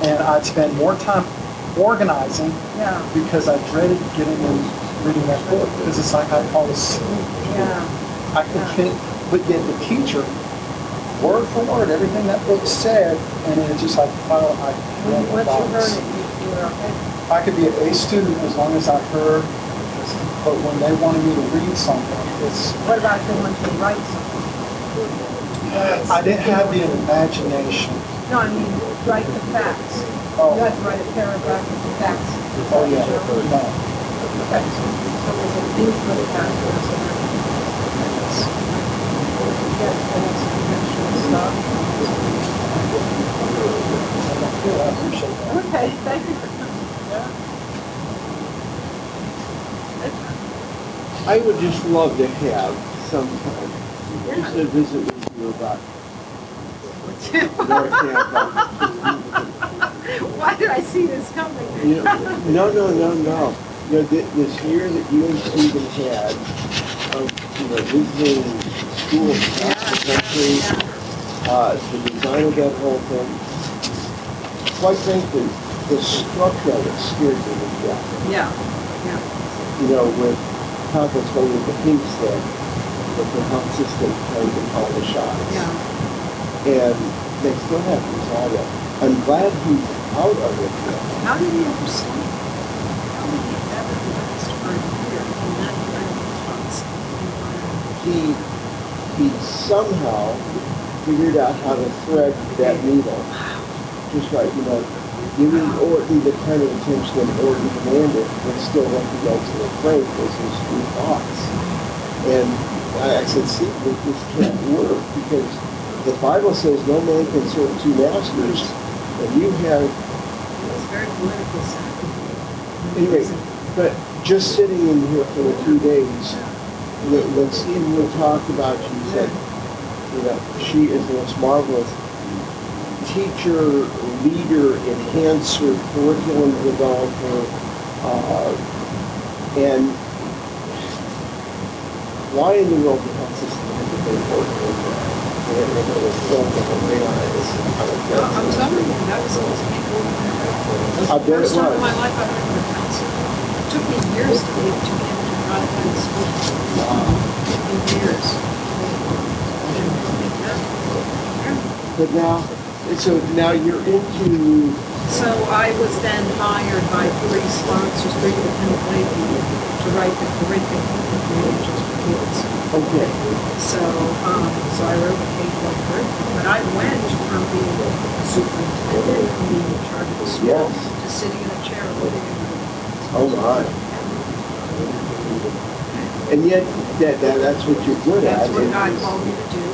and I'd spend more time organizing because I dreaded getting and reading that book because it's like I fall asleep. I could fit, but yet the teacher, word for word, everything that book said, and it's just like, oh, I could be an A student as long as I heard, but when they wanted me to read something, it's...
What about if they wanted to write something?
I didn't have the imagination.
No, I mean, write the facts.
Oh.
You have to write a paragraph with the facts.
Oh, yeah. No.
Okay. So there's a thing for the facts. Okay, thank you for coming.
I would just love to have some time just to visit with you about North Tampa.
Why did I see this coming?
No. This year that you and Stephen had of visiting schools across the country, the design of that whole thing. Quite frankly, the structure of it scared me to death. With conference going with the pink stick, with the health system trying to call the shots. And they still have to resolve it. I'm glad he's out of it now.
How did he ever sleep? How did he ever last for a year in that kind of environment?
He somehow figured out how to thread that needle. Just right, giving Orton the kind of attention that Orton demanded, but still recognizing that Frank was his true thoughts. And I said, see, this can't work because the Bible says no man can serve two masters, and you have...
It's very political sounding.
Anyway, but just sitting in here for the 2 days, when Stephen would talk about you, he said, she is the most marvelous teacher, leader, enhancer, curriculum developer, and why in the world the health system has to pay for it?
I'm telling you, that was almost people.
I bet it was.
First time in my life I went to a counselor. It took me years to be able to run out of school. Years.
But now you're into...
So I was then hired by 3 sponsors, 3 independent lay people, to write the curriculum for teenagers for kids.
Okay.
So I wrote the K-12 curriculum, but I went from being a superintendent, from being in charge of the school, to sitting in a chair living in the...
Oh my. And yet, that's what you're good at.
That's what God called me to do,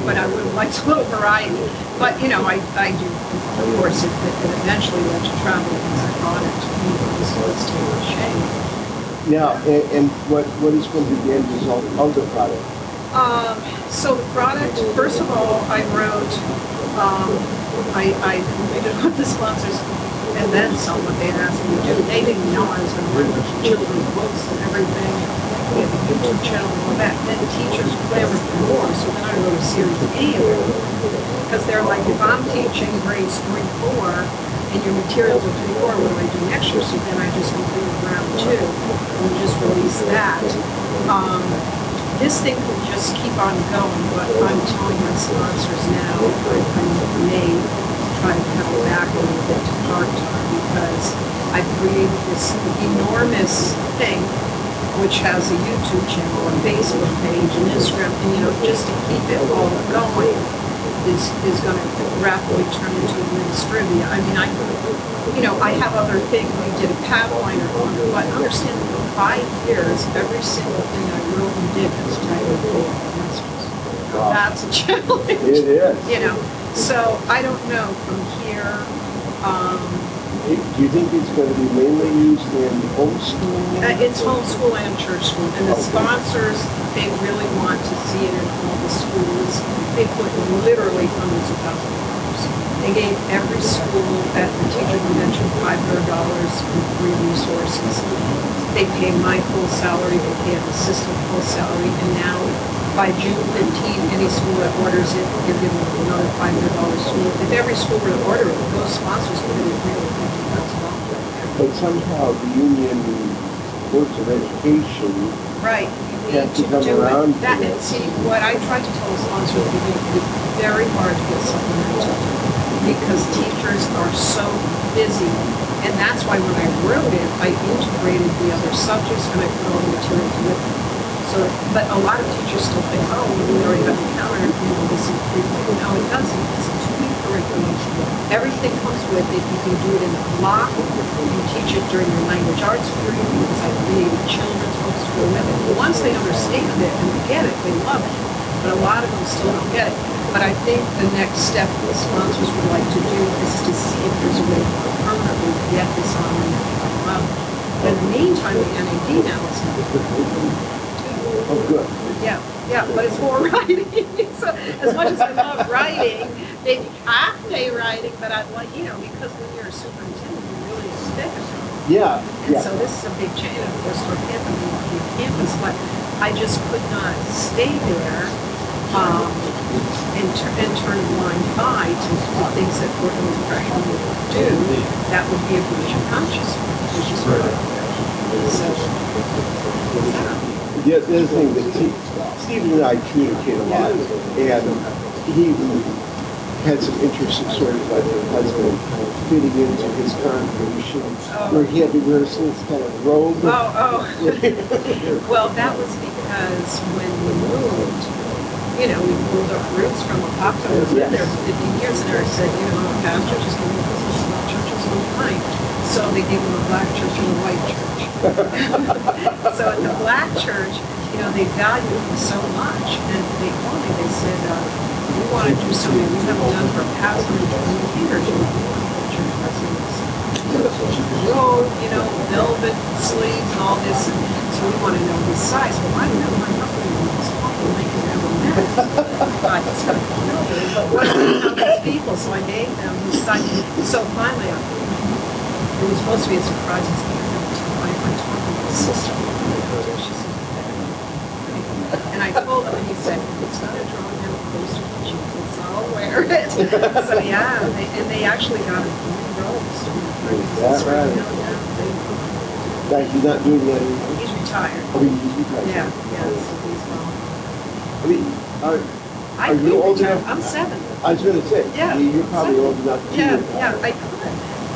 but I would have liked a little variety. But, I do, of course, it eventually led to travel because I brought it to me, so it's too much shame.
Now, and what is going to be the end result of the product?
So the product, first of all, I wrote, I completed with the sponsors and then some what they asked me to do. They didn't know I was going to run children's books and everything. We have a YouTube channel and all that. Then teachers clamored for more, so then I wrote a series B of it. Because they're like, if I'm teaching grades 3, 4, and your materials are 3, 4, what do I do next year? So then I just completed round 2 and just released that. This thing could just keep on going, but I'm telling my sponsors now I may try to cut it back a little bit to part-time because I've created this enormous thing which has a YouTube channel, a Facebook page, an Instagram, and just to keep it all going is going to rapidly turn into administrivia. I mean, I have other things. We did a Pathfinder on it, but understand for 5 years, every single thing I wrote and did was titled for masters. That's a challenge.
It is.
So I don't know from here.
Do you think it's going to be mainly used in homeschool?
It's homeschool and church school, and the sponsors, they really want to see it in all the schools. They put literally hundreds of thousands of dollars. They gave every school at the teacher convention $500 in free resources. They pay my full salary, they pay an assistant full salary, and now by June 15th, any school that orders it, they're giving them another $500 school. If every school were to order it, those sponsors would have really $50,000.
But somehow the union boards of education
right.
have to come around.
That, and see, what I tried to tell the sponsors at the beginning, it's very hard to get supplemental because teachers are so busy. And that's why when I wrote it, I integrated the other subjects and I put all the materials with it. So, but a lot of teachers still think, oh, we already have the calendar, this is free. No, it doesn't. It's a 2-week curriculum. Everything comes with it. You can do it in a block. You can teach it during your language arts period because I created children's books to go with it. Once they understand it and get it, they love it. But a lot of them still don't get it. But I think the next step the sponsors would like to do is to see if there's a way to permanently get this on the national level. But in the meantime, the NAD now is not.
Oh, good.
Yeah, but it's more writing. So as much as I love writing, they half-day writing, but I'd like, because when you're a superintendent, you really stick it.
Yeah.
So this is a big change, of course, for campus, but I just could not stay there and turn a blind eye to the things that working freshmen would do. That would be a breach of consciousness, which is what I do. So,
the other thing that Stephen and I communicate a lot, and he had some interesting stories about her husband fitting into his congregation, where he had to wear some kind of robe.
Well, that was because when we moved, we moved our roots from Apopka. We've been there for 50 years, and Eric said, pastor just gave me business, small churches don't mind. So they gave him a black church and a white church. So at the black church, they value him so much, and they called me, they said, we want to do something we haven't done for past 120 years. We want to go to church residence. Velvet sleeves and all this, and so we want to know his size. Well, I know my husband was awful like he never met. I just got to know these people, so I gave them his size. So finally, it was supposed to be a surprise. I talked to my sister. She said, and I told him, and he said, it's not a drawing down poster for Jesus, I'll wear it. So and they actually got him 3 robes.
That's right. He's not doing that anymore.
He's retired.
He's retired.
Yeah, so he's gone.
Are you old enough?
I'm 7.
I was going to say, you're probably old enough to do
Yeah, I could.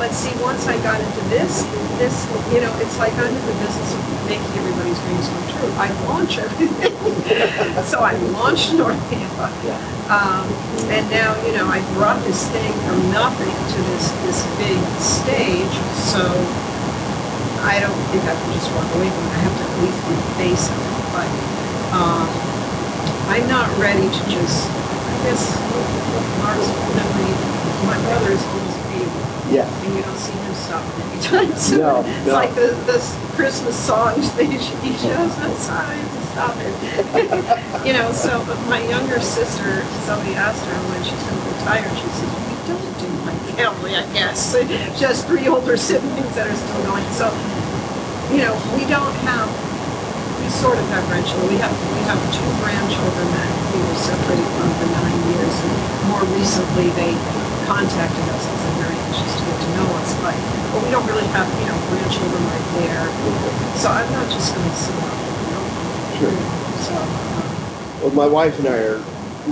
But see, once I got into this, it's like I'm in the business of making everybody's dreams come true. I launch everything. So I launched North Tampa. And now, I brought this thing from nothing to this big stage. So I don't think I can just walk away from it. I have to at least be the face of it. But I'm not ready to just, I guess, Mark's memory, my brother is almost 80.
Yeah.
And you don't see him stopping anytime soon.
No.
It's like the Christmas songs, he shows no signs of stopping. So my younger sister, somebody asked her when she's going to retire, she says, we don't do my family, I guess. She has 3 older siblings that are still going. So, you know, we don't have, we sort of have grandchildren. We have 2 grandchildren that we were separated from for 9 years. And more recently, they contacted us and said very anxious to get to know us. But we don't really have, you know, grandchildren right there. So I'm not just going to sit up, you know.
Sure.
So,
Well, my wife and I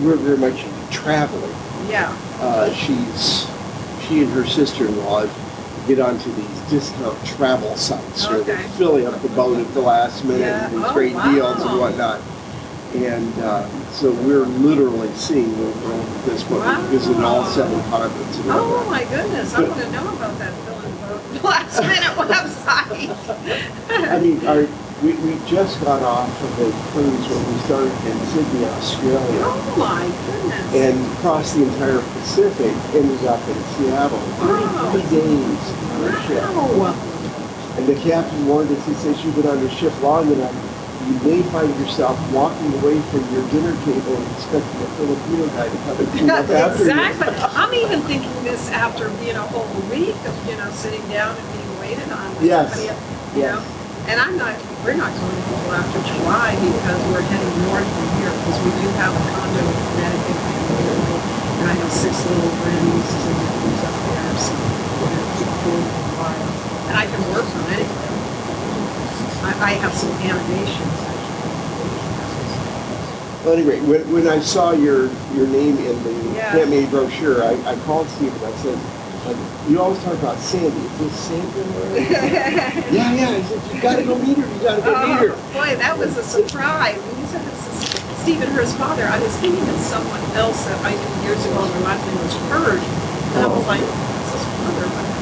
we're very much into traveling.
yeah.
She and her sister-in-law get onto these discount travel sites where they're
Okay.
filling up the boat at the last minute
Yeah.
and these
Oh,
great deals and
wow.
whatnot. And so we're literally seeing this book.
Wow.
We visited all 7 continents. And
Oh
whatnot.
my goodness, I want to know about that filling boat last minute website.
I mean, we just got off of a cruise when we started in Sydney, Australia,
Oh my goodness.
and crossed the entire Pacific, ended up in Seattle.
Wow.
3 days on a ship.
Wow.
And the captain warned us, he says, you've been on the ship long enough, you may find yourself walking away from your dinner table and expecting a Filipino guy to come and clean up after you.
Exactly. I'm even thinking this after being a whole week of, you know, sitting down and being waited on. With
Yes.
somebody else, you know. And we're not going until after July because we're heading north from here because we do have a condo in Connecticut and I have 6 little grandnieces and nephews up there, so we're going to keep doing it for a while. And I can work on anything. I have some animations.
Well, anyway, when I saw your name in the
Yeah.
handmade brochure, I called Steve and I said, you always talk about Sandy. Is this Sandra? Yeah. I said, you gotta go meet her. You gotta go meet her.
Boy, that was a surprise. When you said this is Stephen, her father, I was thinking of someone else that I knew years ago, and their last name was Hurd. And I was like, that's his father. But I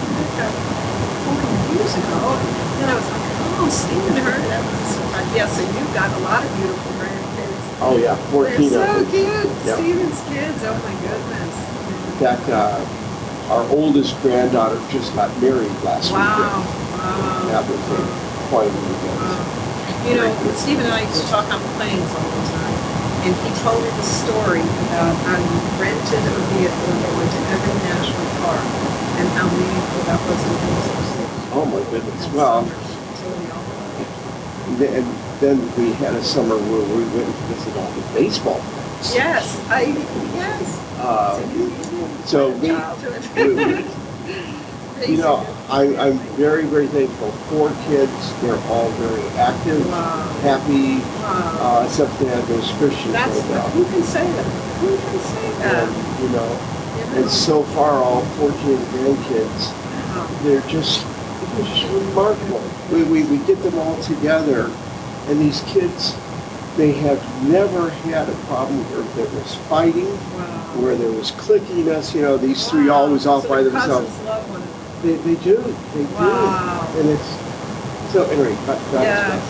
years ago. And I was like, oh, Stephen Hurd. That was a surprise. Yeah, so you've got a lot of beautiful grandkids.
Oh yeah, 14
They're
of
so
them.
cute.
Yep.
Stephen's kids. Oh my goodness.
In fact, our oldest granddaughter just got married last
Wow.
weekend. That was quite an event.
You know, Steve and I used to talk on planes all the time, and he told me the story about how he rented a vehicle and went to every national park, and how meaningful that was to him.
Oh my goodness. Well, and then we had a summer where we went to visit all the baseball players.
Yes, yes.
So you know, I'm very, very thankful. 4 kids, they're all very active, happy, except they have those Christians.
Who can say that? Who can say that?
And, you know, and so far all 14 grandkids, they're just remarkable. We get them all together, and these kids, they have never had a problem where there was fighting, where there was clickiness. You know, these 3 always off by themselves. They do. And it's so anyway.
Yeah.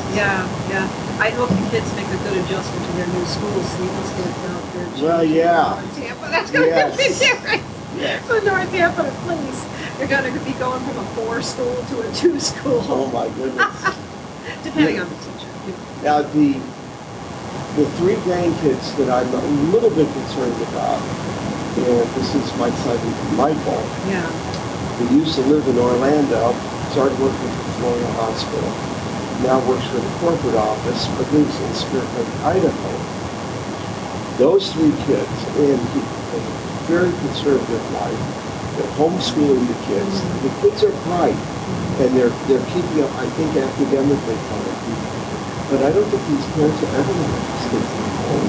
I hope the kids make a good adjustment to their new school. Stephen's kids out there.
Well, yeah.
Tampa. That's going to be different.
Yes.
So North Tampa, please. They're going to be going from a 4 school to a 2 school.
Oh my goodness.
Depending on the teacher.
Now the 3 grandkids that I'm a little bit concerned about, and this is my son Michael.
Yeah.
He used to live in Orlando, started working at the Florida Hospital, now works for the corporate office, but lives in Spirit Lake, Idaho. Those 3 kids, and he has a very conservative life. They're homeschooling the kids. The kids are bright, and they're keeping up, I think, academically fine. But I don't think these parents are ever going to let these kids leave home.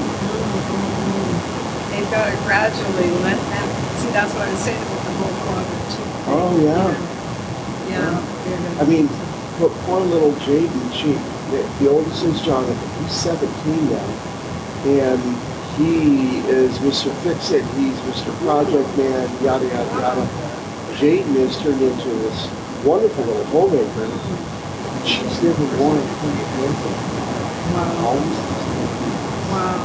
They've got to gradually let them. See, that's what I was saying about the whole quadrant too.
Oh, yeah.
Yeah.
I mean, poor little Jaden, the oldest is Jonathan. He's 17 now. And he is Mr. Fix-It. He's Mr. Project Man, yada, yada, yada. Jaden has turned into this wonderful little homemaker. She's never worn anything.
Wow.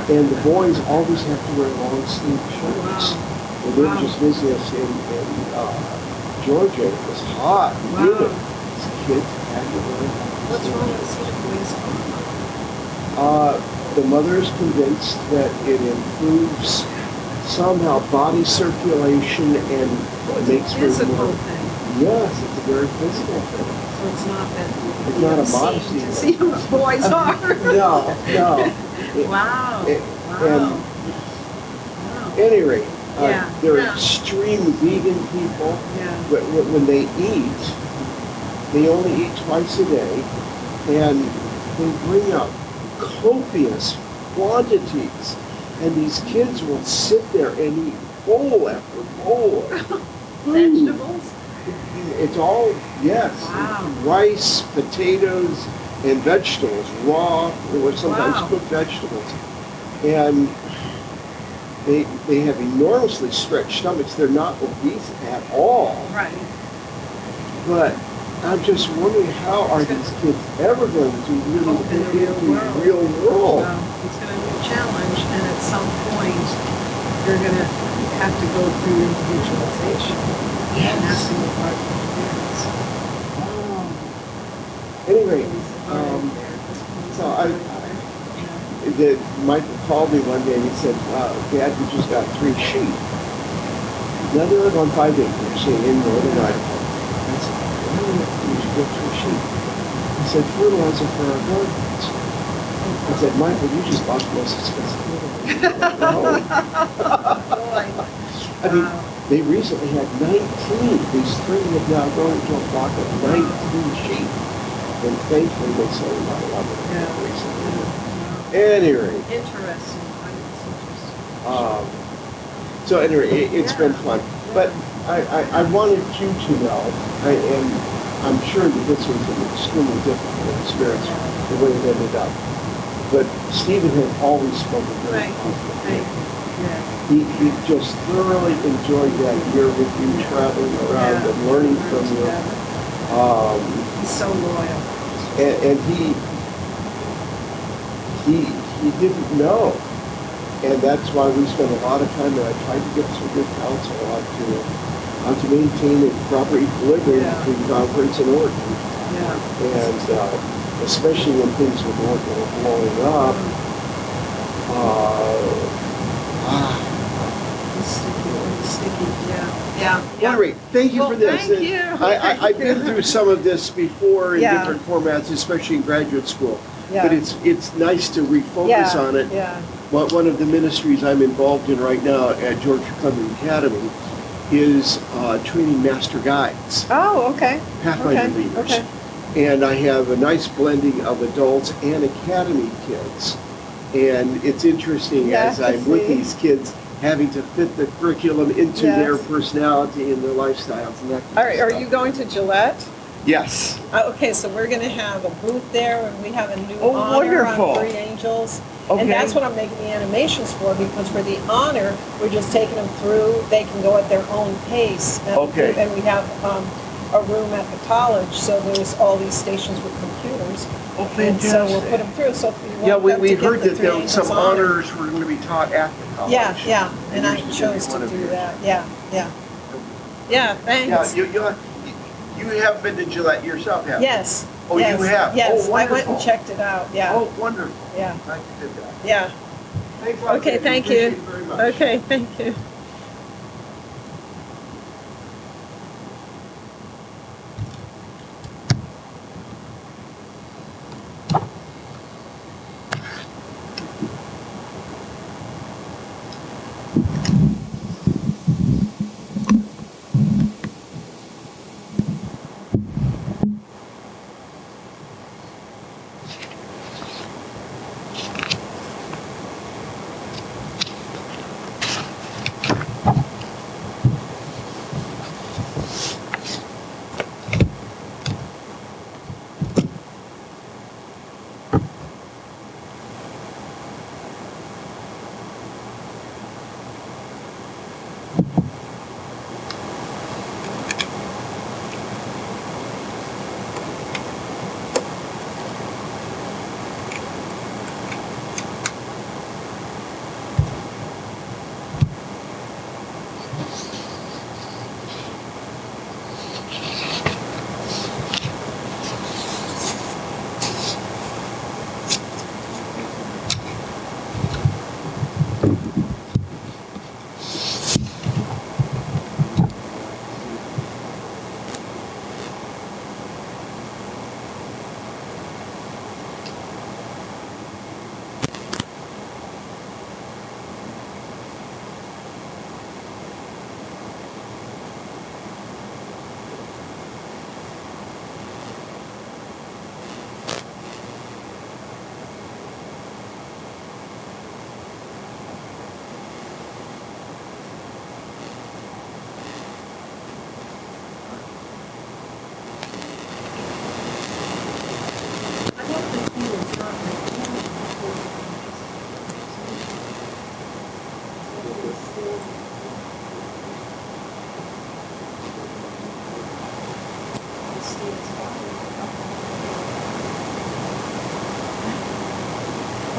And the boys always have to wear long sleeve shirts. And they were just visiting us in Georgia. It was hot and humid. These kids had to wear
What's wrong with the boys?
The mother is convinced that it improves somehow body circulation and makes her
Physical
more.
thing.
Yes, it's a very physical thing.
So it's not that.
It's not a modesty
To
thing.
see who the boys are.
No.
Wow.
And at any rate,
Yeah.
they're
Yeah.
extreme vegan people.
Yeah.
When they eat, they only eat twice a day, and they bring up copious quantities, and these kids will sit there and eat bowl after bowl of food.
Vegetables?
It's all, yes,
Wow.
rice, potatoes, and vegetables, raw or sometimes
Wow.
cooked vegetables. And they have enormously stretched stomachs. They're not obese at all.
Right.
But I'm just wondering, how are these kids ever going to really
Cope in the
get
real
into the
world.
real world?
Well, it's going to be a challenge, and at some point, you're going to have to go through individualization. And that's going to be part of the experience.
Anyway, so Michael called me one day and he said, Dad, we just got 3 sheep. Now they live on 5 acres in northern Idaho. I said, why do we get 3 sheep? He said, fertilizer for our gardens. I said, Michael, you just bought the most expensive fertilizer. I mean, they recently had 19. These 3 have now grown into a flock of 19 sheep. And thankfully they sold about 11 recently. Anyway.
Interesting.
So anyway, it's been fun. But I wanted you to know, and I'm sure that this was an extremely difficult experience, the way it ended up. But Stephen had always spoken very positively. He just thoroughly enjoyed that year with you, traveling around and learning from you.
He's so loyal.
And he didn't know. And that's why we spent a lot of time, and I tried to get some good counsel on to maintain a proper equilibrium between conference and order. And especially when things were blowing up.
Sticky, yeah.
Anyway, thank you for this.
Thank you.
I've been through some of this before in different formats, especially in graduate school.
Yeah.
But it's nice to refocus on it.
Yeah.
One of the ministries I'm involved in right now at Georgia Columbia Academy is training master guides.
Oh, okay.
Pathfinder leaders.
Okay.
And I have a nice blending of adults and academy kids. And it's interesting as I'm with these kids, having to fit the curriculum into their personality and their lifestyles. And that
Are you going to Gillette?
Yes.
Okay, so we're going to have a booth there, and we have a new honor
wonderful.
on 3 angels.
Okay.
And that's what I'm making the animations for, because for the honor, we're just taking them through. They can go at their own pace. And,
Okay.
And we have a room at the college, so there's all these stations with computers.
Oh,
And so we'll
fantastic.
put them through. So if you want them
we
to get
heard
the
that there
3
were some
angels honor.
honors were going to be taught at the college.
Yeah, and I
yours is
chose
gonna
to
be one of
do
yours.
that. Yeah, thanks.
Yeah, you have been to Gillette yourself, haven't you?
Yes.
Oh,
yes,
you have?
Yes,
Oh,
I went
wonderful.
and checked it out. Yeah.
Oh, wonderful.
Yeah.
Glad you did that.
Yeah.
Thanks a lot,
Okay,
David.
thank
Appreciate
you.
it very much.
Okay, thank you.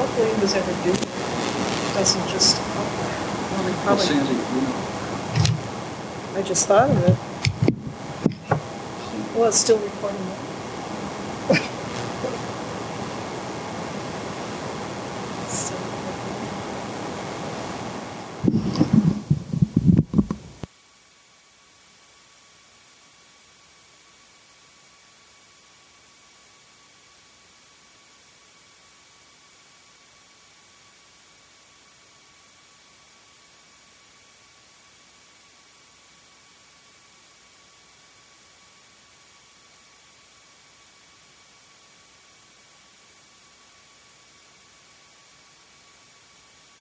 hopefully it was ever do. It doesn't just. Well, we probably.
Sandy, you know,
I just thought of it. Well, it's still recording. Still recording.